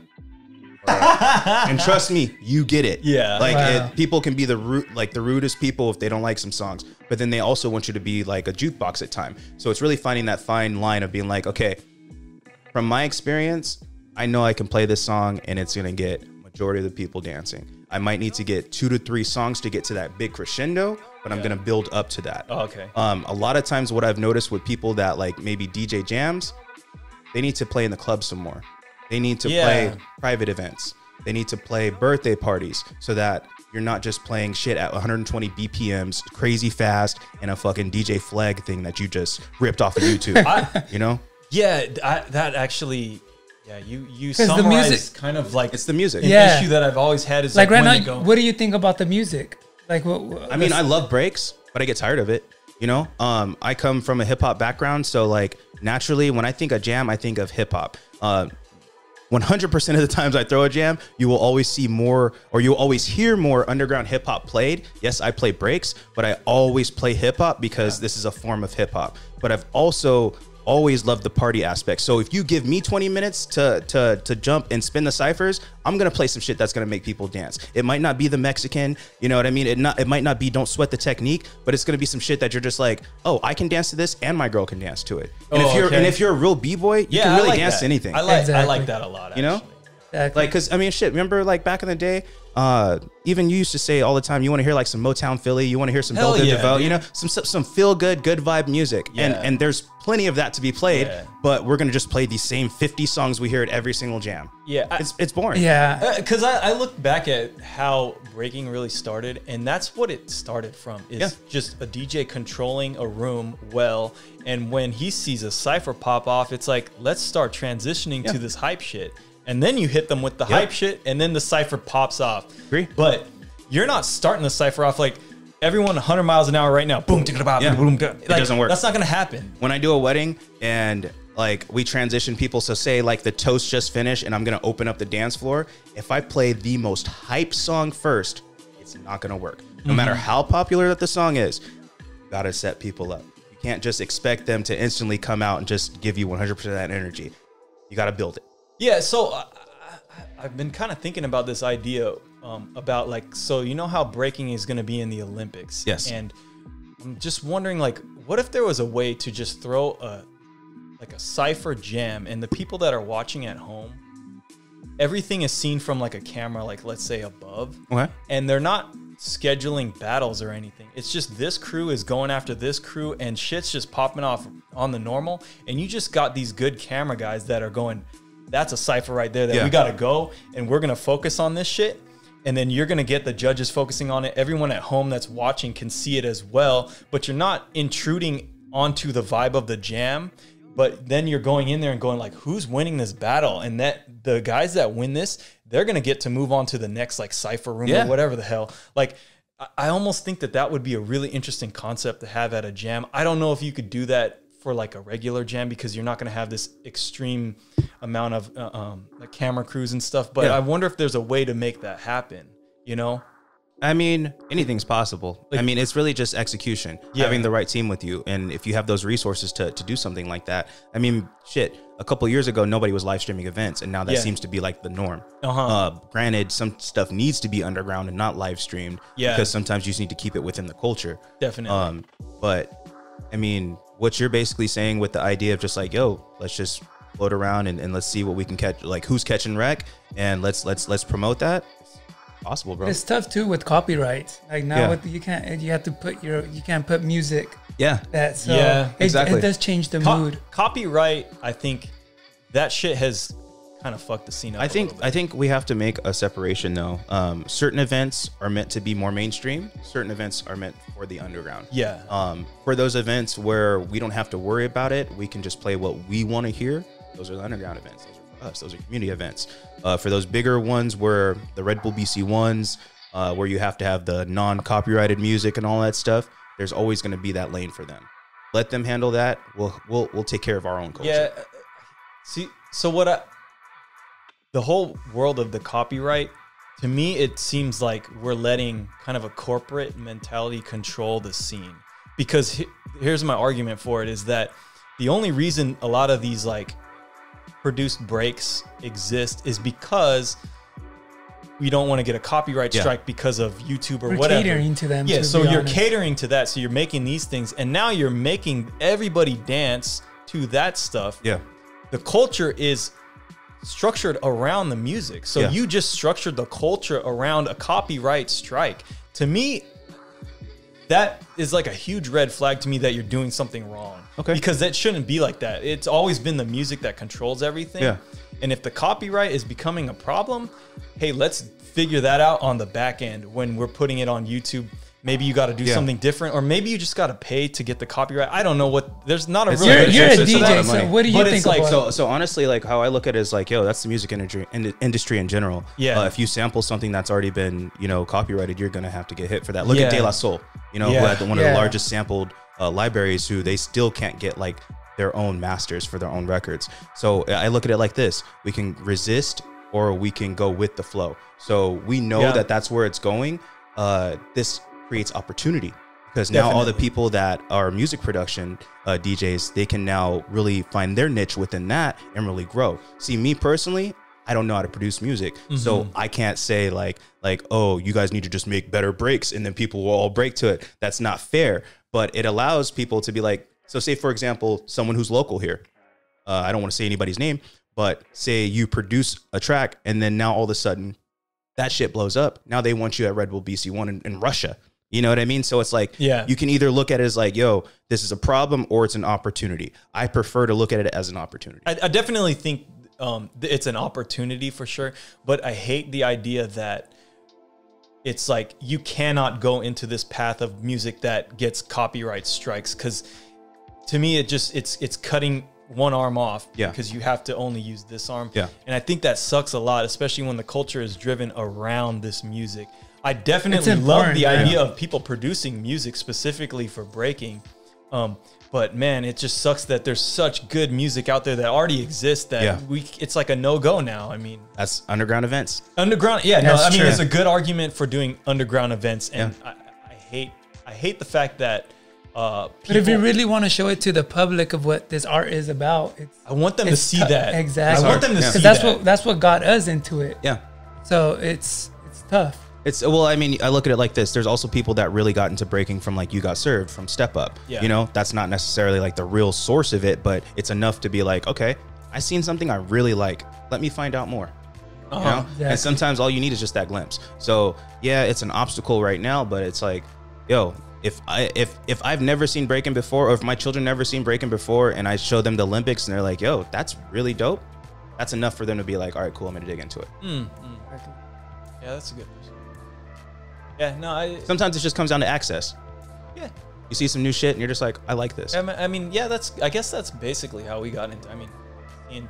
and trust me, you get it. Yeah. Like people can be the rudest people if they don't like some songs, but then they also want you to be like a jukebox at time. So it's really finding that fine line of being like, okay, from my experience, I know I can play this song and it's going to get majority of the people dancing. I might need to get 2 to 3 songs to get to that big crescendo, but I'm going to build up to that. Oh, okay. A lot of times what I've noticed with people that like maybe DJ jams, they need to play in the club some more. They need to play private events. They need to play birthday parties so that you're not just playing shit at 120 BPMs, crazy fast, and a fucking DJ flag thing that you just ripped off of YouTube. You know? Yeah, that actually, you summarize the music, kind of like it's the music. An issue that I've always had is like right now. What do you think about the music? Like, I mean, I love breaks, but I get tired of it. You know, I come from a hip hop background, so like naturally, when I think of jam, I think of hip hop. 100% of the times I throw a jam, you will always see more, or you'll always hear more underground hip hop played. Yes, I play breaks, but I always play hip hop because this is a form of hip hop. But I've also always loved the party aspect. So if you give me 20 minutes to jump and spin the ciphers, I'm gonna play some shit that's gonna make people dance. It might not be the Mexican, you know what I mean? It might not be don't sweat the technique, but it's gonna be some shit that you're just like, oh, I can dance to this and my girl can dance to it. And if you're a real b-boy, you can really dance to anything. I like that a lot. Actually. You know, Exactly. like, cause I mean, shit. Remember, like back in the day, even you used to say all the time, you want to hear like some Motown Philly, you want to hear some Bell Good DeVoe, you know, some feel good vibe music, and there's plenty of that to be played. But we're gonna just play these same 50 songs we hear at every single jam. It's boring. Because I look back at how breaking really started, and that's what it started from. Is just a DJ controlling a room well, and when he sees a cipher pop off, it's like, let's start transitioning to this hype shit. And then you hit them with the hype shit, and then the cipher pops off. Agree. But you're not starting the cipher off like everyone 100 miles an hour right now. Boom, boom. It doesn't work. That's not going to happen. When I do a wedding and like we transition people, so say like the toast just finished and I'm going to open up the dance floor. If I play the most hype song first, it's not going to work. No matter how popular that the song is, you got to set people up. You can't just expect them to instantly come out and just give you 100% of that energy. You got to build it. Yeah, so I've been kind of thinking about this idea about like, so you know how breaking is going to be in the Olympics? Yes. And I'm just wondering, like, what if there was a way to just throw a cipher jam, and the people that are watching at home, everything is seen from like a camera, like let's say above, and they're not scheduling battles or anything. It's just this crew is going after this crew, and shit's just popping off on the normal, and you just got these good camera guys that are going, that's a cipher right there that we got to go, and we're going to focus on this shit. And then you're going to get the judges focusing on it. Everyone at home that's watching can see it as well, but you're not intruding onto the vibe of the jam. But then you're going in there and going like, who's winning this battle? And that the guys that win this, they're going to get to move on to the next like cipher room or whatever the hell. Like, I almost think that would be a really interesting concept to have at a jam. I don't know if you could do that for like a regular jam, because you're not going to have this extreme amount of like camera crews and stuff. But I wonder if there's a way to make that happen, you know? I mean, anything's possible. Like, I mean, it's really just execution, having the right team with you. And if you have those resources to do something like that, I mean, shit, a couple of years ago, nobody was live streaming events. And now that seems to be like the norm. Granted, some stuff needs to be underground and not live streamed, because sometimes you just need to keep it within the culture. Definitely. But I mean, what you're basically saying with the idea of just like, yo, let's just float around and let's see what we can catch, like who's catching wreck, and let's promote that. It's possible, bro. It's tough too with copyrights. Like now, you have to put you can't put music. Exactly. It does change the mood. Copyright, I think that shit has kind of fucked the scene up. I think we have to make a separation though. Certain events are meant to be more mainstream. Certain events are meant for the underground. For those events where we don't have to worry about it, we can just play what we want to hear. Those are the underground events. Those are for us. Those are community events. For those bigger ones, where the Red Bull BC ones, where you have to have the non-copyrighted music and all that stuff, there's always going to be that lane for them. Let them handle that. We'll take care of our own culture. Yeah. See, so the whole world of the copyright, to me, it seems like we're letting kind of a corporate mentality control the scene. Because here's my argument for it, is that the only reason a lot of these like produced breaks exist is because we don't want to get a copyright strike because of YouTube or whatever. We're catering to them. Yeah, so you're catering to that. So you're making these things, and now you're making everybody dance to that stuff. Yeah. The culture is structured around the music. So you just structured the culture around a copyright strike. To me, that is like a huge red flag to me that you're doing something wrong. Okay. Because that shouldn't be like that. It's always been the music that controls everything. Yeah. And if the copyright is becoming a problem, hey, let's figure that out on the back end when we're putting it on YouTube. Maybe you got to do something different, or maybe you just got to pay to get the copyright. I don't know what. There's not a real. You're a DJ, so what do you think? So honestly, like how I look at it is like, yo, that's the music industry in general. Yeah. If you sample something that's already been, copyrighted, you're gonna have to get hit for that. Look at De La Soul, who had one of the largest sampled libraries, who they still can't get like their own masters for their own records. So I look at it like this: we can resist, or we can go with the flow. So we know that that's where it's going. This creates opportunity. because now all the people that are music production DJs, they can now really find their niche within that and really grow. See, me personally, I don't know how to produce music, so I can't say like, oh, you guys need to just make better breaks and then people will all break to it. That's not fair. But it allows people to be like, so say for example, someone who's local here. I don't want to say anybody's name, but say you produce a track and then now all of a sudden that shit blows up. Now they want you at Red Bull BC1 in Russia. You know what I mean? So it's like, you can either look at it as like, yo, this is a problem or it's an opportunity. I prefer to look at it as an opportunity. I definitely think it's an opportunity for sure. But I hate the idea that it's like you cannot go into this path of music that gets copyright strikes. Because to me, it's cutting one arm off because you have to only use this arm. And I think that sucks a lot, especially when the culture is driven around this music. I definitely love the idea of people producing music specifically for breaking. But man, it just sucks that there's such good music out there that already exists that it's like a no-go now. I mean, that's underground events. Underground, I mean, it's a good argument for doing underground events, and I hate the fact that but if you really want to show it to the public of what this art is about, I want them to see that. Exactly. I want them to see that. That's what got us into it. Yeah. So it's tough. Well, I mean, I look at it like this. There's also people that really got into breaking from like You Got Served, from Step Up. You know, that's not necessarily like the real source of it, but it's enough to be like, okay, I seen something I really like. Let me find out more. You know? Exactly. And sometimes all you need is just that glimpse. So yeah, it's an obstacle right now, but it's like, yo, if I've never seen breaking before, or if my children never seen breaking before, and I show them the Olympics and they're like, yo, that's really dope, that's enough for them to be like, all right, cool, I'm gonna dig into it. Yeah, that's a good. Yeah, no, sometimes it just comes down to access. Yeah. You see some new shit and you're just like, I like this. I mean, yeah, I guess that's basically how we got into, I mean, seeing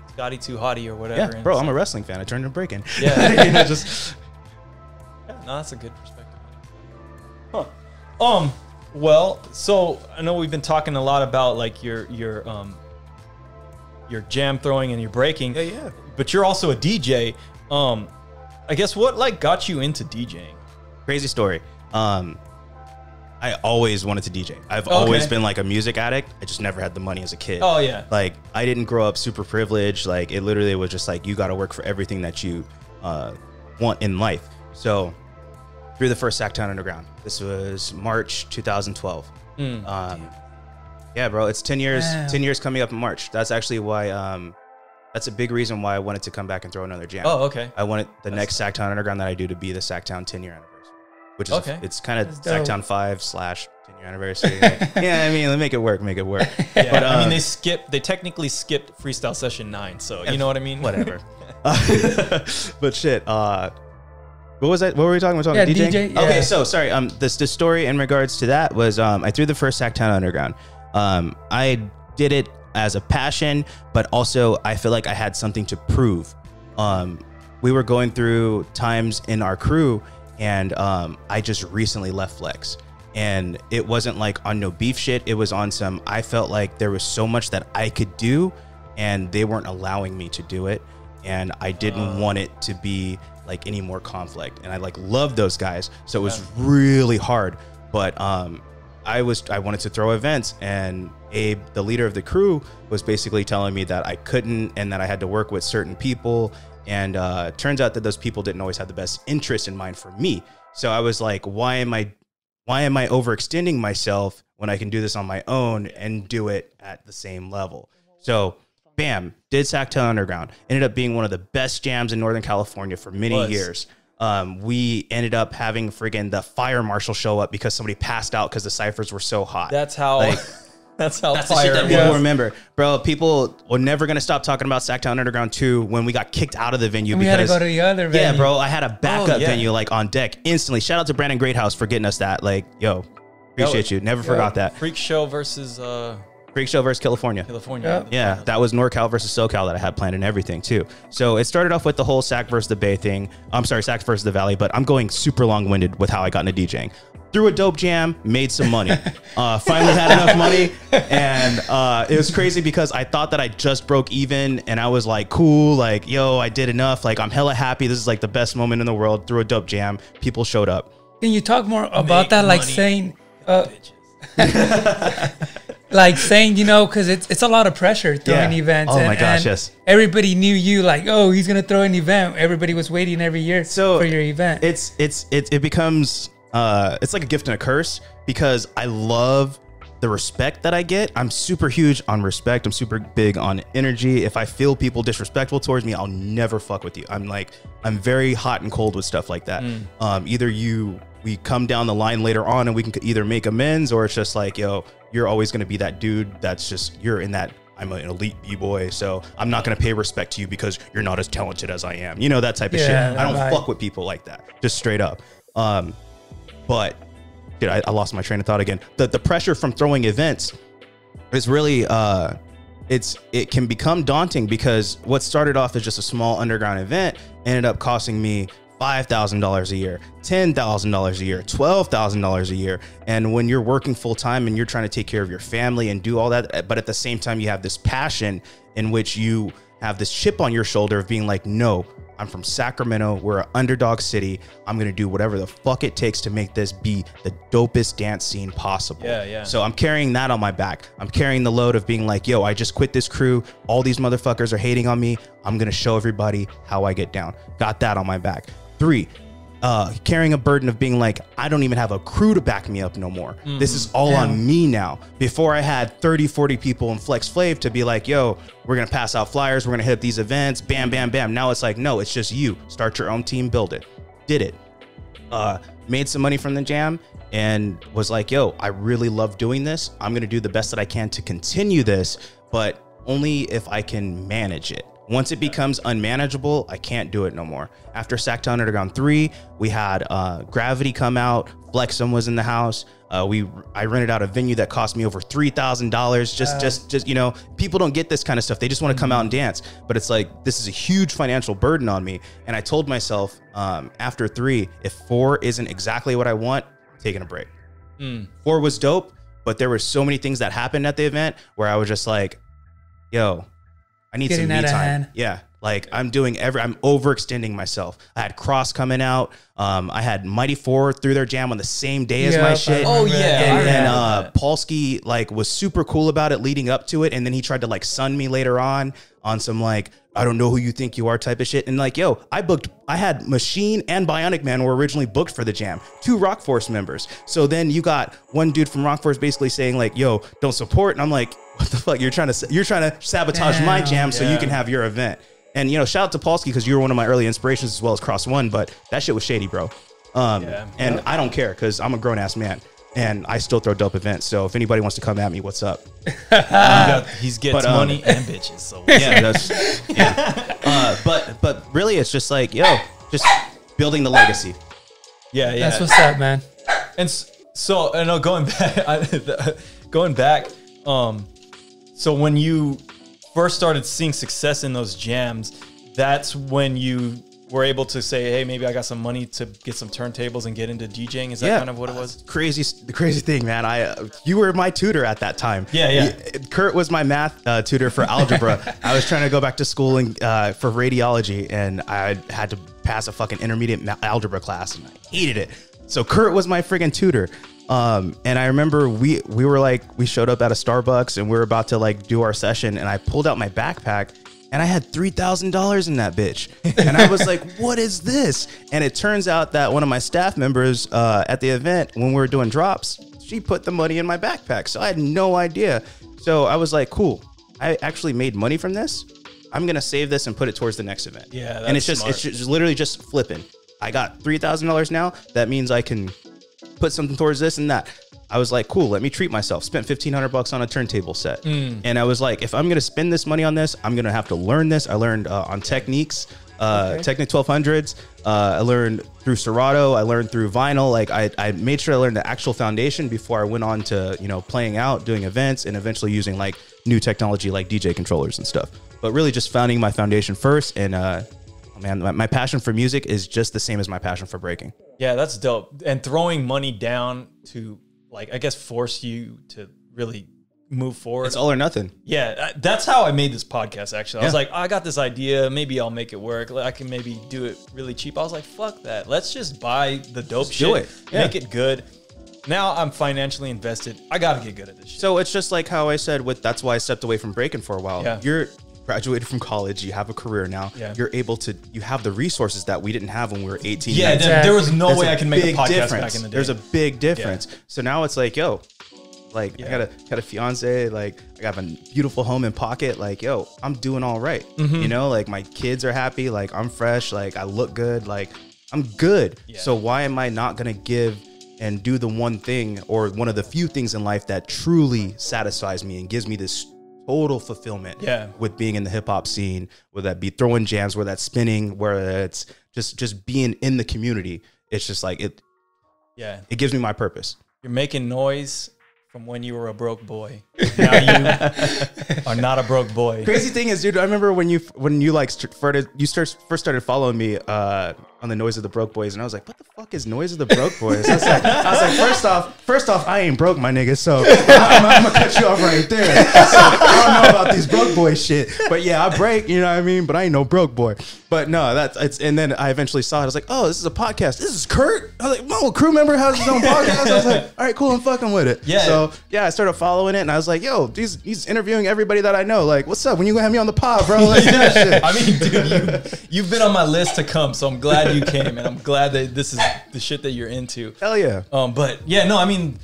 Scotty Too Hottie or whatever. Yeah, bro, I'm a wrestling fan. I turned into breaking. Yeah. You know, no, that's a good perspective. Huh. Well, so I know we've been talking a lot about like your jam throwing and your breaking. Yeah. But you're also a DJ. I guess what like got you into DJing? Crazy story. I always wanted to DJ. I've always been like a music addict. I just never had the money as a kid. Oh yeah. Like I didn't grow up super privileged. Like it literally was just like, you got to work for everything that you want in life. So through the first Sacktown Underground, this was March 2012. Yeah, bro, it's 10 years. Wow. 10 years coming up in March. That's actually why. That's a big reason why I wanted to come back and throw another jam. Oh, okay. I wanted the next Sacktown Underground that I do to be the Sacktown 10-year anniversary, which is it's kind of Sacktown 5/10-year anniversary. Yeah, I mean, make it work. Yeah, but I mean, they technically skipped Freestyle Session 9, so you know what I mean. Whatever. But shit. What was that? What were we talking about? DJing? DJ. Yeah. Okay, so sorry. The story in regards to that was I threw the first Sacktown Underground. I did it as a passion, but also I feel like I had something to prove. We were going through times in our crew, and I just recently left Flex, and it wasn't like on no beef shit. It was on some, I felt like there was so much that I could do, and they weren't allowing me to do it, and I didn't want it to be like any more conflict. And I like loved those guys, so it was really hard. But I wanted to throw events, and Abe, the leader of the crew, was basically telling me that I couldn't and that I had to work with certain people. And turns out that those people didn't always have the best interest in mind for me. So I was like, why am I overextending myself when I can do this on my own and do it at the same level? So bam, did Sacktown Underground. Ended up being one of the best jams in Northern California for many years. We ended up having friggin' the fire marshal show up because somebody passed out because the ciphers were so hot. That's how that's the shit that people remember. Bro, people were never gonna stop talking about Sacktown Underground 2 when we got kicked out of the venue. And we had to go to the other venue. Yeah, bro, I had a backup venue like on deck instantly. Shout out to Brandon Greathouse for getting us that. Like, yo, appreciate you. Never forgot that. Freak Show versus California. Yeah, that was NorCal versus SoCal that I had planned and everything too. So it started off with the whole Sac versus the Bay thing. I'm sorry, Sac versus the Valley, but I'm going super long-winded with how I got into DJing. Threw a dope jam, made some money. Finally had enough money, and it was crazy because I thought that I just broke even, and I was like, cool, like, yo, I did enough. Like, I'm hella happy. This is like the best moment in the world. Threw a dope jam. People showed up. Can you talk more about that? Like saying, like saying, you know, because it's a lot of pressure throwing events. Oh my gosh, yes. Everybody knew you, like, oh, he's gonna throw an event. Everybody was waiting every year for your event. It becomes it's like a gift and a curse, because I love the respect that I get. I'm super huge on respect. I'm super big on energy. If I feel people disrespectful towards me, I'll never fuck with you. I'm very hot and cold with stuff like that. Either we come down the line later on and we can either make amends, or it's just like, yo, you're always going to be that dude that's just, you're in that, I'm an elite B-boy, so I'm not going to pay respect to you because you're not as talented as I am. You know, that type of shit. I don't fuck with people like that, just straight up. But dude, I lost my train of thought again. The pressure from throwing events is really, it can become daunting, because what started off as just a small underground event ended up costing me $5,000 a year, $10,000 a year, $12,000 a year. And when you're working full time and you're trying to take care of your family and do all that, but at the same time, you have this passion in which you have this chip on your shoulder of being like, no, I'm from Sacramento. We're an underdog city. I'm going to do whatever the fuck it takes to make this be the dopest dance scene possible. Yeah. So I'm carrying that on my back. I'm carrying the load of being like, yo, I just quit this crew. All these motherfuckers are hating on me. I'm going to show everybody how I get down. Got that on my back. 3, carrying a burden of being like, I don't even have a crew to back me up no more. This is all on me now. Before I had 30, 40 people in Flex Flav to be like, yo, we're going to pass out flyers. We're going to hit up these events. Bam, bam, bam. Now it's like, no, it's just you. Start your own team, build it. Did it. Made some money from the jam and was like, yo, I really love doing this. I'm going to do the best that I can to continue this, but only if I can manage it. Once it becomes unmanageable, I can't do it no more. After Sacktown Underground 3, we had Gravity come out. Flexum was in the house. I rented out a venue that cost me over $3,000. Just you know, people don't get this kind of stuff. They just want to come out and dance. But it's like, this is a huge financial burden on me. And I told myself after 3, if 4 isn't exactly what I want, I'm taking a break. 4 was dope, but there were so many things that happened at the event where I was just like, yo, I need some me time. Yeah. Like I'm overextending myself. I had Cross coming out. I had Mighty 4 through their jam on the same day as my shit. Oh yeah. And Polsky like was super cool about it leading up to it. And then he tried to like sun me later on some like, I don't know who you think you are type of shit. And like, yo, I had Machine and Bionic Man were originally booked for the jam, 2 Rock Force members. So then you got one dude from Rock Force basically saying like, yo, don't support. And I'm like, what the fuck? You're trying to sabotage my jam so you can have your event. And, you know, shout out to Polsky because you were one of my early inspirations as well as Cross One, but that shit was shady, bro. And I don't care because I'm a grown ass man and I still throw dope events. So if anybody wants to come at me, what's up? He's getting money and bitches. So but really it's just like, yo, just building the legacy. Yeah. That's what's up, man. And so, I know going back, so when you first started seeing success in those jams, that's when you were able to say, hey, maybe I got some money to get some turntables and get into DJing. Is that kind of what it was? The crazy thing, man. You were my tutor at that time. Yeah. Kurt was my math tutor for algebra. I was trying to go back to school for radiology, and I had to pass a fucking intermediate algebra class, and I hated it. So Kurt was my friggin' tutor. And I remember we were like, we showed up at a Starbucks and we were about to like do our session, and I pulled out my backpack and I had $3,000 in that bitch. And I was like, what is this? And it turns out that one of my staff members at the event, when we were doing drops, she put the money in my backpack. So I had no idea. So I was like, cool, I actually made money from this. I'm going to save this and put it towards the next event. Yeah. And it's just literally just flipping. I got $3,000 now. That means I can put something towards this and that. I was like, cool, let me treat myself. Spent $1,500 on a turntable set. And I was like, if I'm going to spend this money on this, I'm going to have to learn this. I learned on Techniques, Technic 1200s. I learned through Serato. I learned through vinyl. Like I made sure I learned the actual foundation before I went on to, you know, playing out, doing events, and eventually using like new technology like DJ controllers and stuff. But really just founding my foundation first. And man, my passion for music is just the same as my passion for breaking. Yeah, that's dope. And throwing money down to, like, I guess, force you to really move forward. It's all or nothing. Yeah, that's how I made this podcast, actually. I was like, I got this idea. Maybe I'll make it work. I can maybe do it really cheap. I was like, fuck that. Let's just buy the dope shit. Do it. Yeah. Make it good. Now I'm financially invested. I got to get good at this shit. So it's just like how I said, that's why I stepped away from Breakin for a while. Yeah. You're graduated from college. You have a career now. Yeah. You're able to, you have the resources that we didn't have when we were 18. Yeah, 19. there was no There's way I can make a podcast difference. back in the day. There's a big difference. So now it's like, yo, like I got a fiance, like I got a beautiful home in pocket. Like, yo, I'm doing all right. You know, like my kids are happy. Like I'm fresh. Like I look good. Like I'm good. Yeah. So why am I not going to give and do the one thing or one of the few things in life that truly satisfies me and gives me this total fulfillment with being in the hip hop scene, whether that be throwing jams, whether that's spinning, whether it's just being in the community. It's just like it gives me my purpose. You're making noise from when you were a broke boy. Now you are not a broke boy. Crazy thing is, dude, I remember when you like first started following me on the Noise of the Broke Boys, and I was like, what the fuck is Noise of the Broke Boys? I was like, first off, I ain't broke, my nigga, so I'm gonna cut you off right there. So I don't know about these broke boy shit, but yeah, I break, you know what I mean? But I ain't no broke boy. But no, and then I eventually saw it. I was like, oh, this is a podcast. This is Kurt. I was like, whoa, a crew member has his own podcast. I was like, all right, cool, I'm fucking with it. Yeah. So yeah, I started following it, and I was like, yo, he's interviewing everybody that I know. Like, what's up? When you gonna have me on the pod, bro? Like, that shit. I mean, dude, you've been on my list to come, so I'm glad you came, and I'm glad that this is the shit that you're into. Hell yeah. But yeah, no, I mean,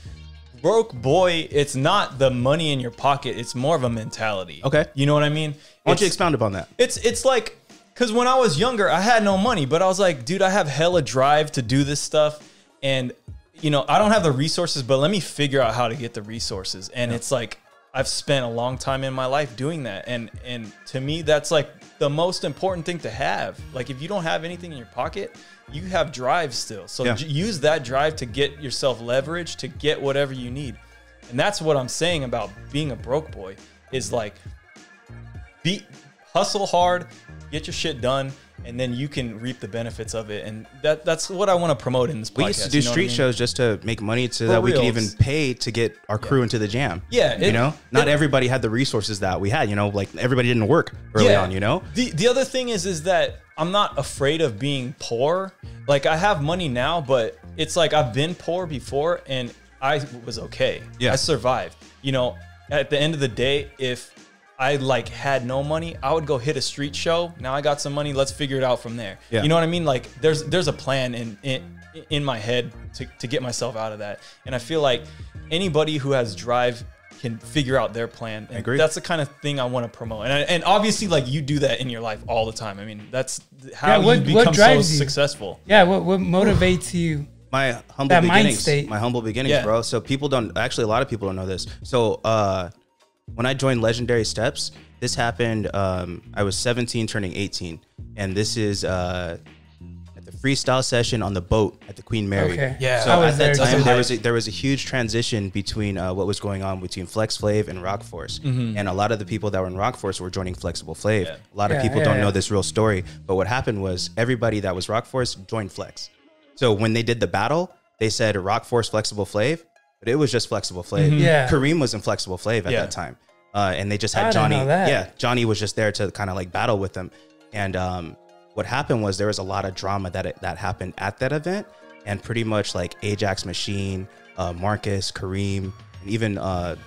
broke boy, it's not the money in your pocket. It's more of a mentality. Okay. You know what I mean? Why don't you expound upon that? It's like, because when I was younger, I had no money, but I was like, dude, I have hella drive to do this stuff. And, you know, I don't have the resources, but let me figure out how to get the resources. And it's like, I've spent a long time in my life doing that. And to me, that's like the most important thing to have. Like, if you don't have anything in your pocket, you have drive still. So use that drive to get yourself leverage to get whatever you need. And that's what I'm saying about being a broke boy is like, hustle hard, get your shit done, and then you can reap the benefits of it. And that's what I want to promote in this podcast. We used to do street shows just to make money so that we could even pay to get our crew into the jam. Yeah. You know, not everybody had the resources that we had, you know, like everybody didn't work early on, you know? The other thing is that I'm not afraid of being poor. Like, I have money now, but it's like I've been poor before and I was okay. Yeah. I survived. You know, at the end of the day, if I like had no money, I would go hit a street show. Now I got some money. Let's figure it out from there. Yeah. You know what I mean? Like there's a plan in my head to get myself out of that. And I feel like anybody who has drive can figure out their plan. And I agree. That's the kind of thing I want to promote. And obviously, like, you do that in your life all the time. I mean, that's how you become so successful. Yeah. What motivates you? My humble beginnings. My humble beginnings, bro. So a lot of people don't know this. So when I joined Legendary Steps, this happened, I was 17 turning 18. And this is at the freestyle session on the boat at the Queen Mary. Okay. Yeah. So at that time, there was a huge transition between what was going on between Flex Flav and Rock Force. And a lot of the people that were in Rock Force were joining Flexible Flav. Yeah. A lot of people don't know this real story. But what happened was everybody that was Rock Force joined Flex. So when they did the battle, they said Rock Force, Flexible Flav, but it was just Flexible Flav. Yeah. Kareem was in Flexible Flav at that time. And they just had Johnny. Yeah, Johnny was just there to kind of like battle with them. And what happened was there was a lot of drama that happened at that event. And pretty much like Ajax Machine, Marcus, Kareem, and even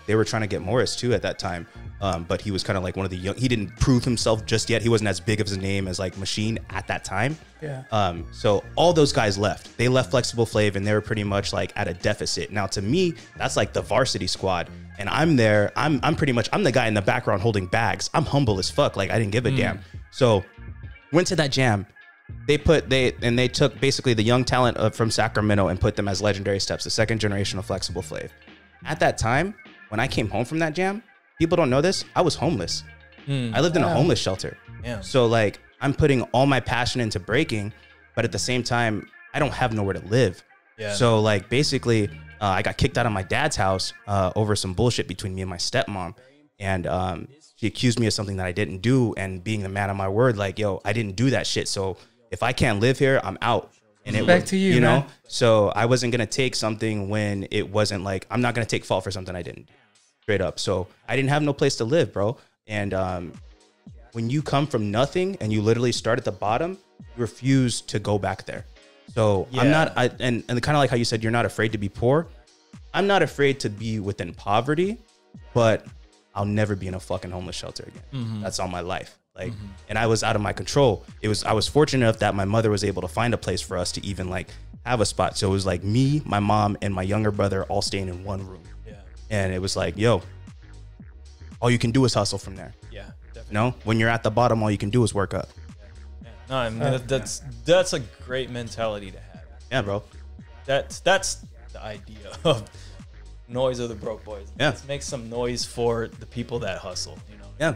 they were trying to get Morris too at that time. But he was kind of like one of the young, he didn't prove himself just yet. He wasn't as big of a name as like Machine at that time. Yeah. So all those guys left. They left Flexible Flav and they were pretty much like at a deficit. Now to me, that's like the varsity squad. And I'm there. I'm the guy in the background holding bags. I'm humble as fuck. Like I didn't give a damn. So went to that jam. They took basically the young talent from Sacramento and put them as Legendary Steps, the second generation of Flexible Flav. At that time, when I came home from that jam, people don't know this, I was homeless. I lived in a homeless shelter. Yeah. So like I'm putting all my passion into breaking, but at the same time, I don't have nowhere to live. Yeah. So like basically, I got kicked out of my dad's house over some bullshit between me and my stepmom. And she accused me of something that I didn't do. And being the man of my word, like, yo, I didn't do that shit. So if I can't live here, I'm out. And back to you, know? So I wasn't going to take something when it wasn't like, I'm not going to take fault for something I didn't do. straight up. So I didn't have no place to live, bro. And when you come from nothing and you literally start at the bottom, you refuse to go back there. So I'm not, and kind of like how you said, you're not afraid to be poor. I'm not afraid to be within poverty, but I'll never be in a fucking homeless shelter again. That's all my life. Like, and I was out of my control. I was fortunate enough that my mother was able to find a place for us to even like have a spot. So it was like me, my mom, and my younger brother all staying in one room. Yeah. And it was like, yo, all you can do is hustle from there. Yeah, definitely. You know, when you're at the bottom, all you can do is work up. Yeah. No, I mean, that's a great mentality to have. Yeah, bro. That's the idea of noise of the broke boys. Yeah. Let's make some noise for the people that hustle, you know? Yeah.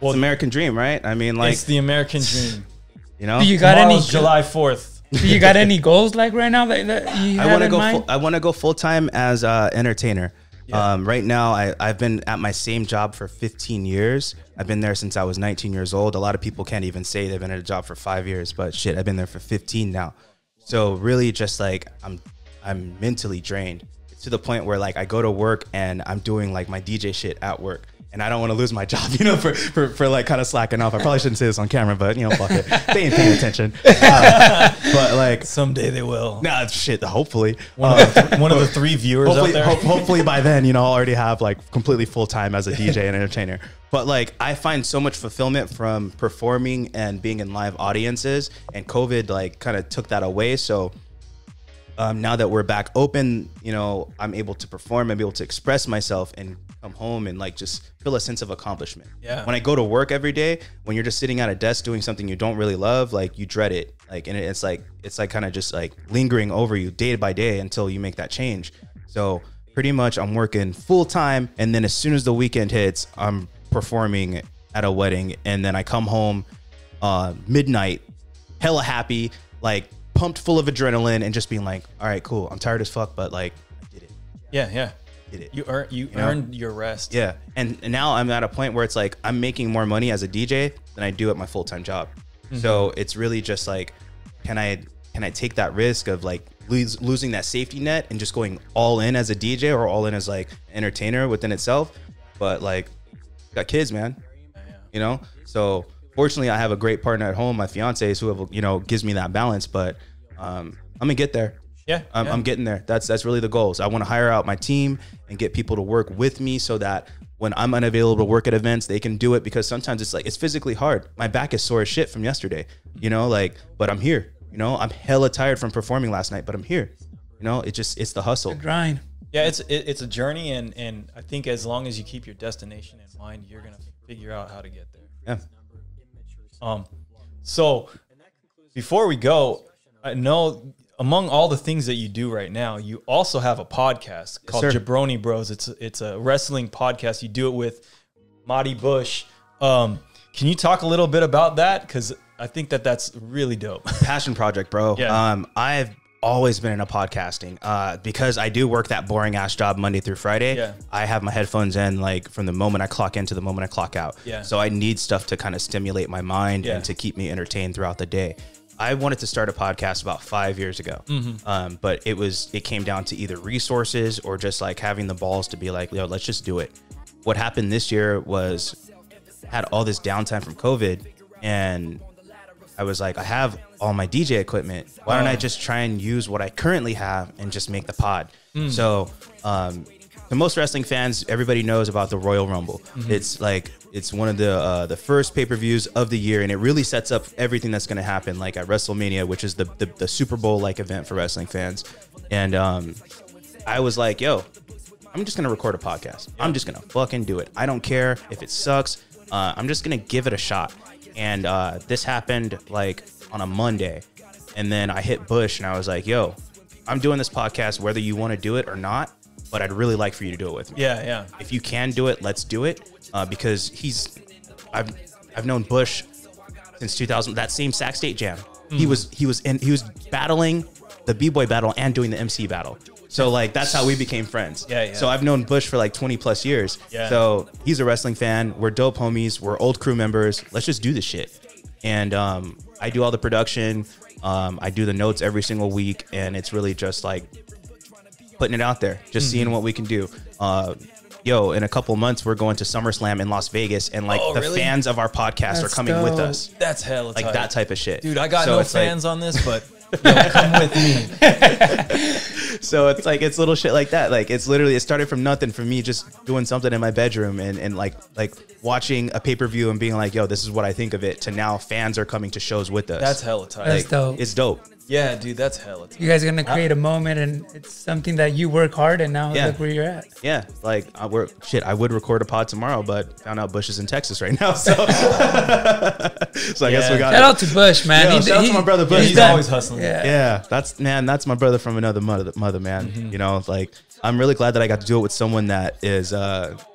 Well, it's American dream, right? I mean, like, it's the American dream. You know, do you got any July 4th? Do you got any goals like right now that you have in mind? I want to go full time as an entertainer. Yeah. Right now, I've been at my same job for 15 years. I've been there since I was 19 years old. A lot of people can't even say they've been at a job for 5 years, but shit, I've been there for 15 now. So really, just like I'm mentally drained. It's to the point where like I go to work and I'm doing like my DJ shit at work. And I don't want to lose my job, you know, for like kind of slacking off. I probably shouldn't say this on camera, but, you know, fuck it. They ain't paying attention. But like, someday they will. Nah, shit, hopefully. One of the 3 viewers out there. Hopefully by then, you know, I'll already have like completely full time as a DJ and entertainer. But like, I find so much fulfillment from performing and being in live audiences. And COVID like kind of took that away. So now that we're back open, you know, I'm able to perform and be able to express myself and come home and like just feel a sense of accomplishment. Yeah. When I go to work every day, when you're just sitting at a desk doing something you don't really love, like you dread it. Like, and it's like kind of just like lingering over you day by day until you make that change. So pretty much I'm working full time. And then as soon as the weekend hits, I'm performing at a wedding. And then I come home midnight, hella happy, like pumped full of adrenaline and just being like, all right, cool. I'm tired as fuck, but like I did it. Yeah. Yeah. It. You earned your rest. Yeah. And now I'm at a point where it's like I'm making more money as a DJ than I do at my full-time job. So it's really just like, can I take that risk of like losing that safety net and just going all in as a DJ or all in as like entertainer within itself? But like, got kids, man. You know? So fortunately I have a great partner at home, my fiance, who, you know, gives me that balance, but I'm gonna get there. Yeah, I'm getting there. That's really the goals. I want to hire out my team and get people to work with me so that when I'm unavailable to work at events, they can do it, because sometimes it's like, it's physically hard. My back is sore as shit from yesterday, you know, like, but I'm here, you know, I'm hella tired from performing last night, but I'm here, you know, it's the hustle. The grind. Yeah, it's a journey. And I think as long as you keep your destination in mind, you're going to figure out how to get there. Yeah. So before we go, I know among all the things that you do right now, you also have a podcast called Jabroni Bros. It's a wrestling podcast. You do it with Marty Bush. Can you talk a little bit about that? Because I think that's really dope. Passion project, bro. Yeah. I've always been into podcasting because I do work that boring ass job Monday through Friday. Yeah. I have my headphones in like from the moment I clock in to the moment I clock out. Yeah. So I need stuff to kind of stimulate my mind and to keep me entertained throughout the day. I wanted to start a podcast about 5 years ago, but it came down to either resources or just like having the balls to be like, yo, let's just do it. What happened this year was had all this downtime from COVID, and I was like, I have all my DJ equipment. Why don't I just try and use what I currently have and just make the pod? So for most wrestling fans, everybody knows about the Royal Rumble. It's one of the first pay-per-views of the year, and it really sets up everything that's going to happen, like at WrestleMania, which is the Super Bowl like event for wrestling fans. And I was like, yo, I'm just going to record a podcast. I'm just going to fucking do it. I don't care if it sucks. I'm just going to give it a shot. And this happened like on a Monday, and then I hit Bush and I was like, yo, I'm doing this podcast whether you want to do it or not, but I'd really like for you to do it with me. Yeah. If you can do it, let's do it. Because I've known Bush since 2000, that same Sac State Jam. He was battling the B-boy battle and doing the MC battle. So like that's how we became friends. Yeah. So I've known Bush for like 20 plus years. Yeah. So he's a wrestling fan. We're dope homies. We're old crew members. Let's just do this shit. And I do all the production. I do the notes every single week, and it's really just like putting it out there, just seeing what we can do. yo, in a couple months, we're going to SummerSlam in Las Vegas, and like the fans of our podcast are coming with us. That's hella like tight. That type of shit. Dude, I got no fans on this, but yo, come with me. So it's like, it's little shit like that. Like, it's literally, it started from nothing, for me just doing something in my bedroom and like watching a pay-per-view and being like, yo, this is what I think of it, to now fans are coming to shows with us. That's hella tight. That's dope. It's dope. Yeah, dude, that's hella tight. You guys are going to create a moment, and it's something that you work hard, and now look where you're at. Yeah, like, I would record a pod tomorrow, but found out Bush is in Texas right now, so so I guess we got Shout out to Bush, man. Yo, shout out to my brother Bush. He's always hustling. Yeah, that's my brother from another mother, man. Mm-hmm. You know, like, I'm really glad that I got to do it with someone that is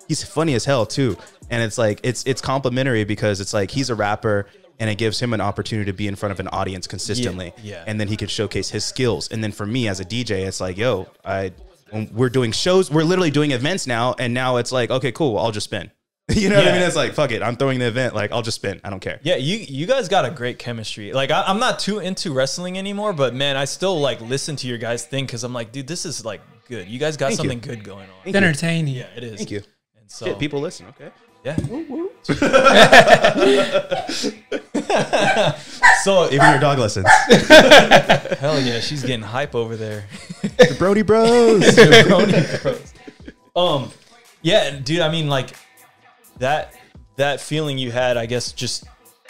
he's funny as hell too, and it's like it's complimentary, because it's like he's a rapper, and it gives him an opportunity to be in front of an audience consistently. Yeah. And then he could showcase his skills. And then for me as a DJ, it's like, yo, when we're doing shows, we're literally doing events now. And now it's like, okay, cool, I'll just spin. You know what I mean? It's like, fuck it, I'm throwing the event. Like, I'll just spin. I don't care. Yeah, you guys got a great chemistry. Like, I'm not too into wrestling anymore, but man, I still like listen to your guys' thing, because I'm like, dude, this is like good. You guys got something good going on. It's entertaining. Yeah, it is. Thank you. And so Shit, people listen. Okay. Yeah. So even your dog listens. Hell yeah, she's getting hype over there. The Brody Bros. The Brody Bros. Yeah, dude. I mean, like that feeling you had. I guess just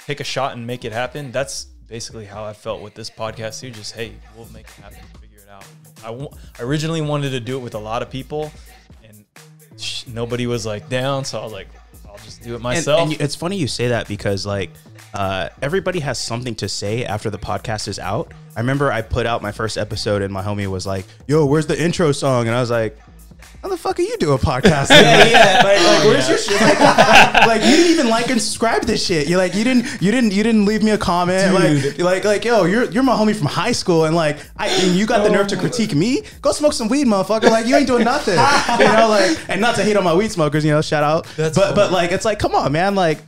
take a shot and make it happen. That's basically how I felt with this podcast too. Just, hey, we'll make it happen. Figure it out. I originally wanted to do it with a lot of people, and nobody was like down. So I was like, I'll just do it myself. And it's funny you say that, because like everybody has something to say after the podcast is out. I remember I put out my first episode, and my homie was like, yo, where's the intro song? And I was like, how the fuck are you doing a podcast? Like, where's your shit? Like, you didn't even like and subscribe to this shit. You're like, you didn't leave me a comment. Like, yo, you're my homie from high school, and like, and you got the nerve to critique me? Go smoke some weed, motherfucker. Like, you ain't doing nothing. You know, like, and not to hate on my weed smokers, you know, shout out. But like, it's like, come on, man. Like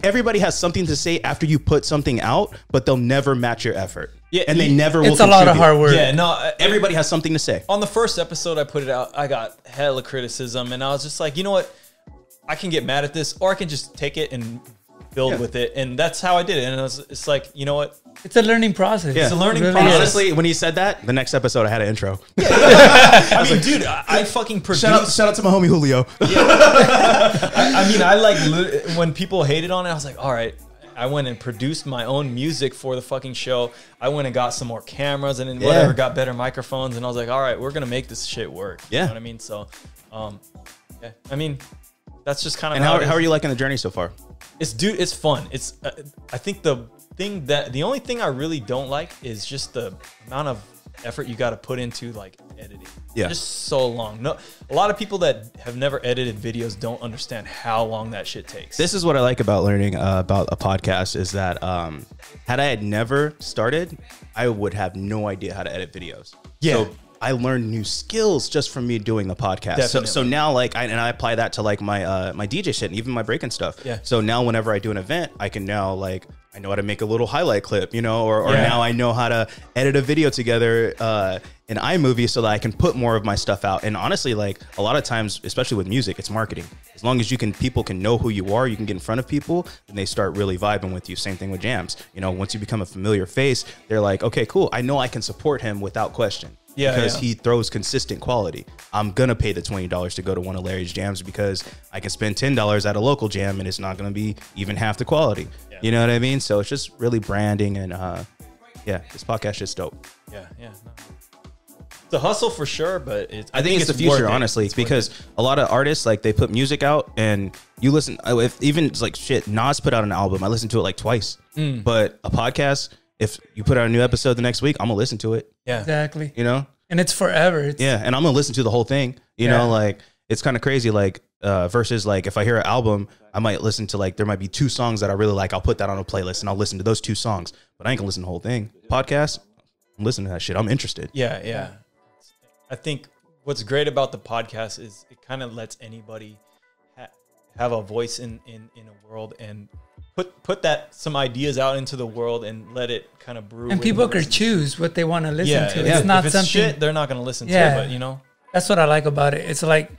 everybody has something to say after you put something out, but they'll never match your effort. Yeah, and they never will. It's a lot of hard work. Yeah, no, everybody has something to say. On the first episode I put it out, I got hella criticism, and I was just like, you know what? I can get mad at this, or I can just take it and build with it. And that's how I did it. And it's like, you know what? It's a learning process. It's a learning really process. Honestly, when he said that, the next episode I had an intro. I mean, dude, I fucking produced. Shout out to my homie Julio. I mean, I like, when people hated on it, I was like, all right. I went and produced my own music for the fucking show. I went and got some more cameras and then whatever, got better microphones, and I was like, all right, we're gonna make this shit work. Yeah. You know what I mean? So, yeah. I mean, that's just kind of. And how are you liking the journey so far? It's fun. It's I think the only thing I really don't like is just the amount of effort you got to put into like editing. Yeah. Just so long. No, a lot of people that have never edited videos don't understand how long that shit takes. This is what I like about learning about a podcast, is that had I had never started, I would have no idea how to edit videos. Yeah. So I learned new skills just from me doing the podcast. Definitely. So now, like, I apply that to like my my DJ shit and even my Breakin stuff. Yeah. So now whenever I do an event, I can now, like, I know how to make a little highlight clip, you know, or now I know how to edit a video together in iMovie so that I can put more of my stuff out. And honestly, like, a lot of times, especially with music, it's marketing. As long as people can know who you are, you can get in front of people, and they start really vibing with you. Same thing with jams. You know, once you become a familiar face, they're like, okay, cool. I know I can support him without question. Yeah, because he throws consistent quality. I'm gonna pay the $20 to go to one of Larry's jams, because I can spend $10 at a local jam and it's not gonna be even half the quality. Yeah. You know what I mean? So it's just really branding, and yeah, this podcast is dope. Yeah. No. It's a hustle for sure, but I think it's the future. Honestly, it's because a lot of artists, like, they put music out and you listen. If even it's like shit, Nas put out an album, I listened to it like twice. But a podcast, if you put out a new episode the next week, I'm gonna listen to it. Yeah, exactly. You know, and it's forever. And I'm gonna listen to the whole thing. You know, like, it's kind of crazy. Like, versus like, if I hear an album, I might listen to, like, there might be 2 songs that I really like. I'll put that on a playlist and I'll listen to those 2 songs. But I ain't gonna listen to the whole thing. Podcast, I'm listening to that shit. I'm interested. Yeah. I think what's great about the podcast is it kind of lets anybody have a voice in a world, and put some ideas out into the world and let it kind of brew. And people can choose what they want to listen to. Yeah. It's not if it's something shit they're not going to listen to, but you know. That's what I like about it. It's like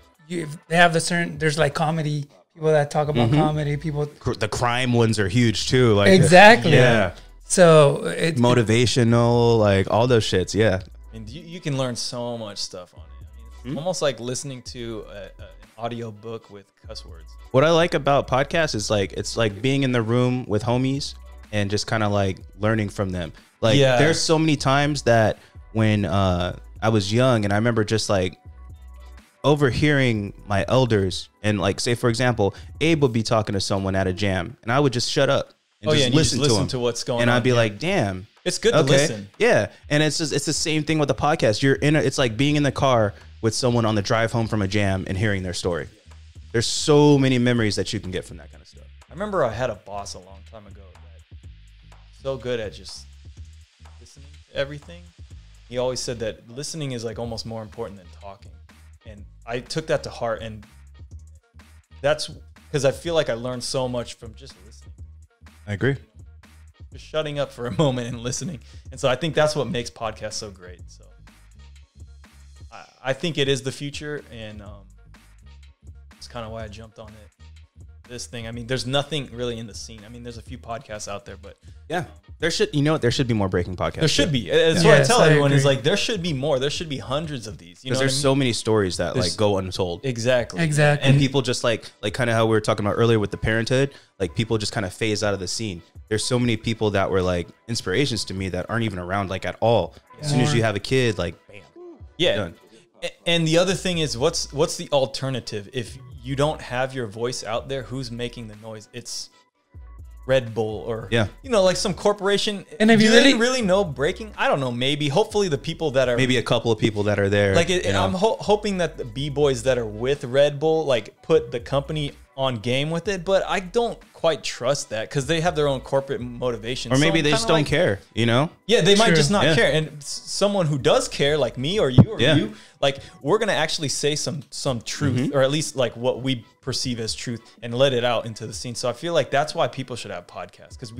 they have there's like comedy people that talk about comedy, people. The crime ones are huge too. Like Exactly. Yeah. So it's motivational, like all those shits. Yeah. And you can learn so much stuff on it. I mean, it's almost like listening to an audio book with cuss words. What I like about podcasts is like, it's like being in the room with homies and just kind of like learning from them. Like there's so many times that when I was young, and I remember just like overhearing my elders, and like, say for example, Abe would be talking to someone at a jam and I would just shut up and just listen to what's going on. And I'd be like, damn. It's good to listen. Yeah. And it's the same thing with the podcast. It's like being in the car with someone on the drive home from a jam and hearing their story. There's so many memories that you can get from that kind of stuff. I remember I had a boss a long time ago that so good at just listening to everything. He always said that listening is like almost more important than talking. And I took that to heart, and that's because I feel like I learned so much from just listening. I agree. Just shutting up for a moment and listening. And so I think that's what makes podcasts so great. So I think it is the future, and it's kind of why I jumped on it. This thing, I mean, there's nothing really in the scene. I mean, there's a few podcasts out there, but yeah, there should be more breaking podcasts. There should be. That's what I tell everyone is like, there should be more. There should be hundreds of these. Because there's so many stories that like go untold. Exactly. And people just like kind of how we were talking about earlier with the parenthood, like people just kind of phase out of the scene. There's so many people that were like inspirations to me that aren't even around like at all. As soon as you have a kid, like bam. Yeah. Done. And the other thing is, what's the alternative? If you don't have your voice out there, who's making the noise? It's Red Bull or like some corporation. And if you really know Breaking, I don't know. Maybe, hopefully, the people that are a couple of people that are there. Like, I'm hoping that the B-boys that are with Red Bull like put the company on game with it, but I don't quite trust that because they have their own corporate motivations. Or maybe they just don't care, Yeah, they might just not care. And someone who does care, like me or you you, like we're gonna actually say some truth, or at least like what we perceive as truth, and let it out into the scene. So I feel like that's why people should have podcasts, because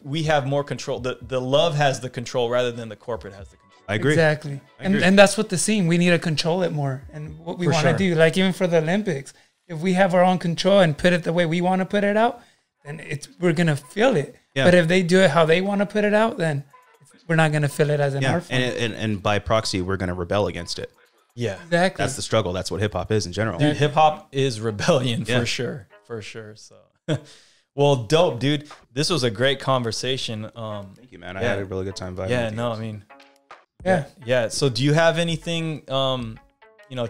we have more control. The love has the control rather than the corporate has the control. I agree. Exactly. And that's what the scene, we need to control it more. And what we want to do, like even for the Olympics, if we have our own control and put it the way we want to put it out, then we're going to feel it. Yeah. But if they do it how they want to put it out, then we're not going to feel it as an art form. And by proxy, we're going to rebel against it. Yeah. Exactly. That's the struggle. That's what hip hop is in general. Dude, hip hop is rebellion for sure. For sure. So, well, dope, dude. This was a great conversation. Thank you, man. I had a really good time vibing. Yeah, no, I mean, yeah. So do you have anything, to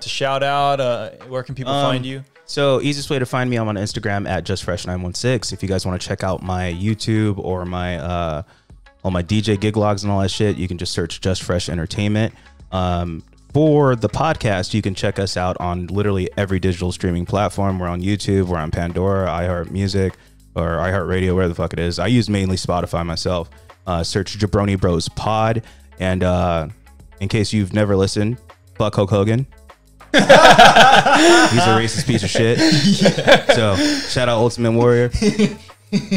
shout out? Where can people find you? So easiest way to find me, I'm on Instagram at justfresh916. If you guys want to check out my YouTube or my all my DJ gig logs and all that shit, you can just search Just Fresh Entertainment. For the podcast, you can check us out on literally every digital streaming platform. We're on YouTube, we're on Pandora, iHeart Music, or iHeart Radio, where the fuck it is. I use mainly Spotify myself. Search Jabroni Bros Pod. And in case you've never listened, fuck Hulk Hogan. He's a racist piece of shit. So shout out Ultimate Warrior.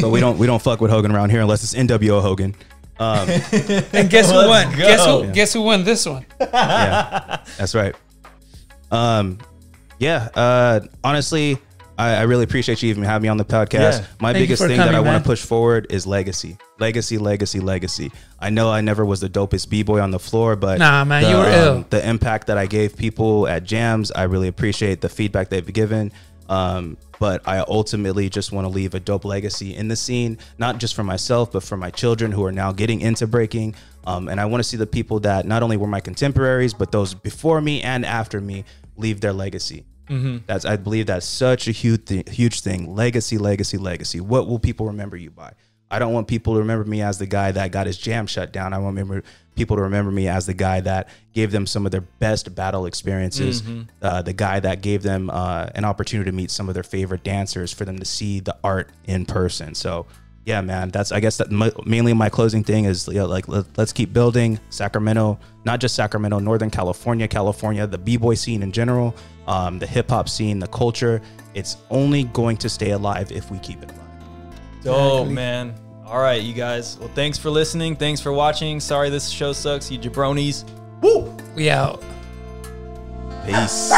But we don't fuck with Hogan around here unless it's NWO Hogan. And guess who won? Guess who won this one? Yeah, that's right. Honestly, I really appreciate you even having me on the podcast. Yeah. My biggest thing that I want to push forward is legacy. Legacy. I know I never was the dopest B-boy on the floor, but nah, man, you were ill. The impact that I gave people at jams, I really appreciate the feedback they've given. But I ultimately just want to leave a dope legacy in the scene, not just for myself, but for my children who are now getting into breaking. And I want to see the people that not only were my contemporaries, but those before me and after me leave their legacy. I believe that's such a huge thing. Legacy. What will people remember you by? I don't want people to remember me as the guy that got his jam shut down. I want people to remember me as the guy that gave them some of their best battle experiences, the guy that gave them an opportunity to meet some of their favorite dancers, for them to see the art in person. So yeah, man, I guess that mainly my closing thing is, let's keep building Sacramento, not just Sacramento, Northern California, the B-boy scene in general, the hip hop scene, the culture. It's only going to stay alive if we keep it alive. Dope, man. All right, you guys. Well, thanks for listening. Thanks for watching. Sorry this show sucks, you jabronis. Woo! We out. Peace.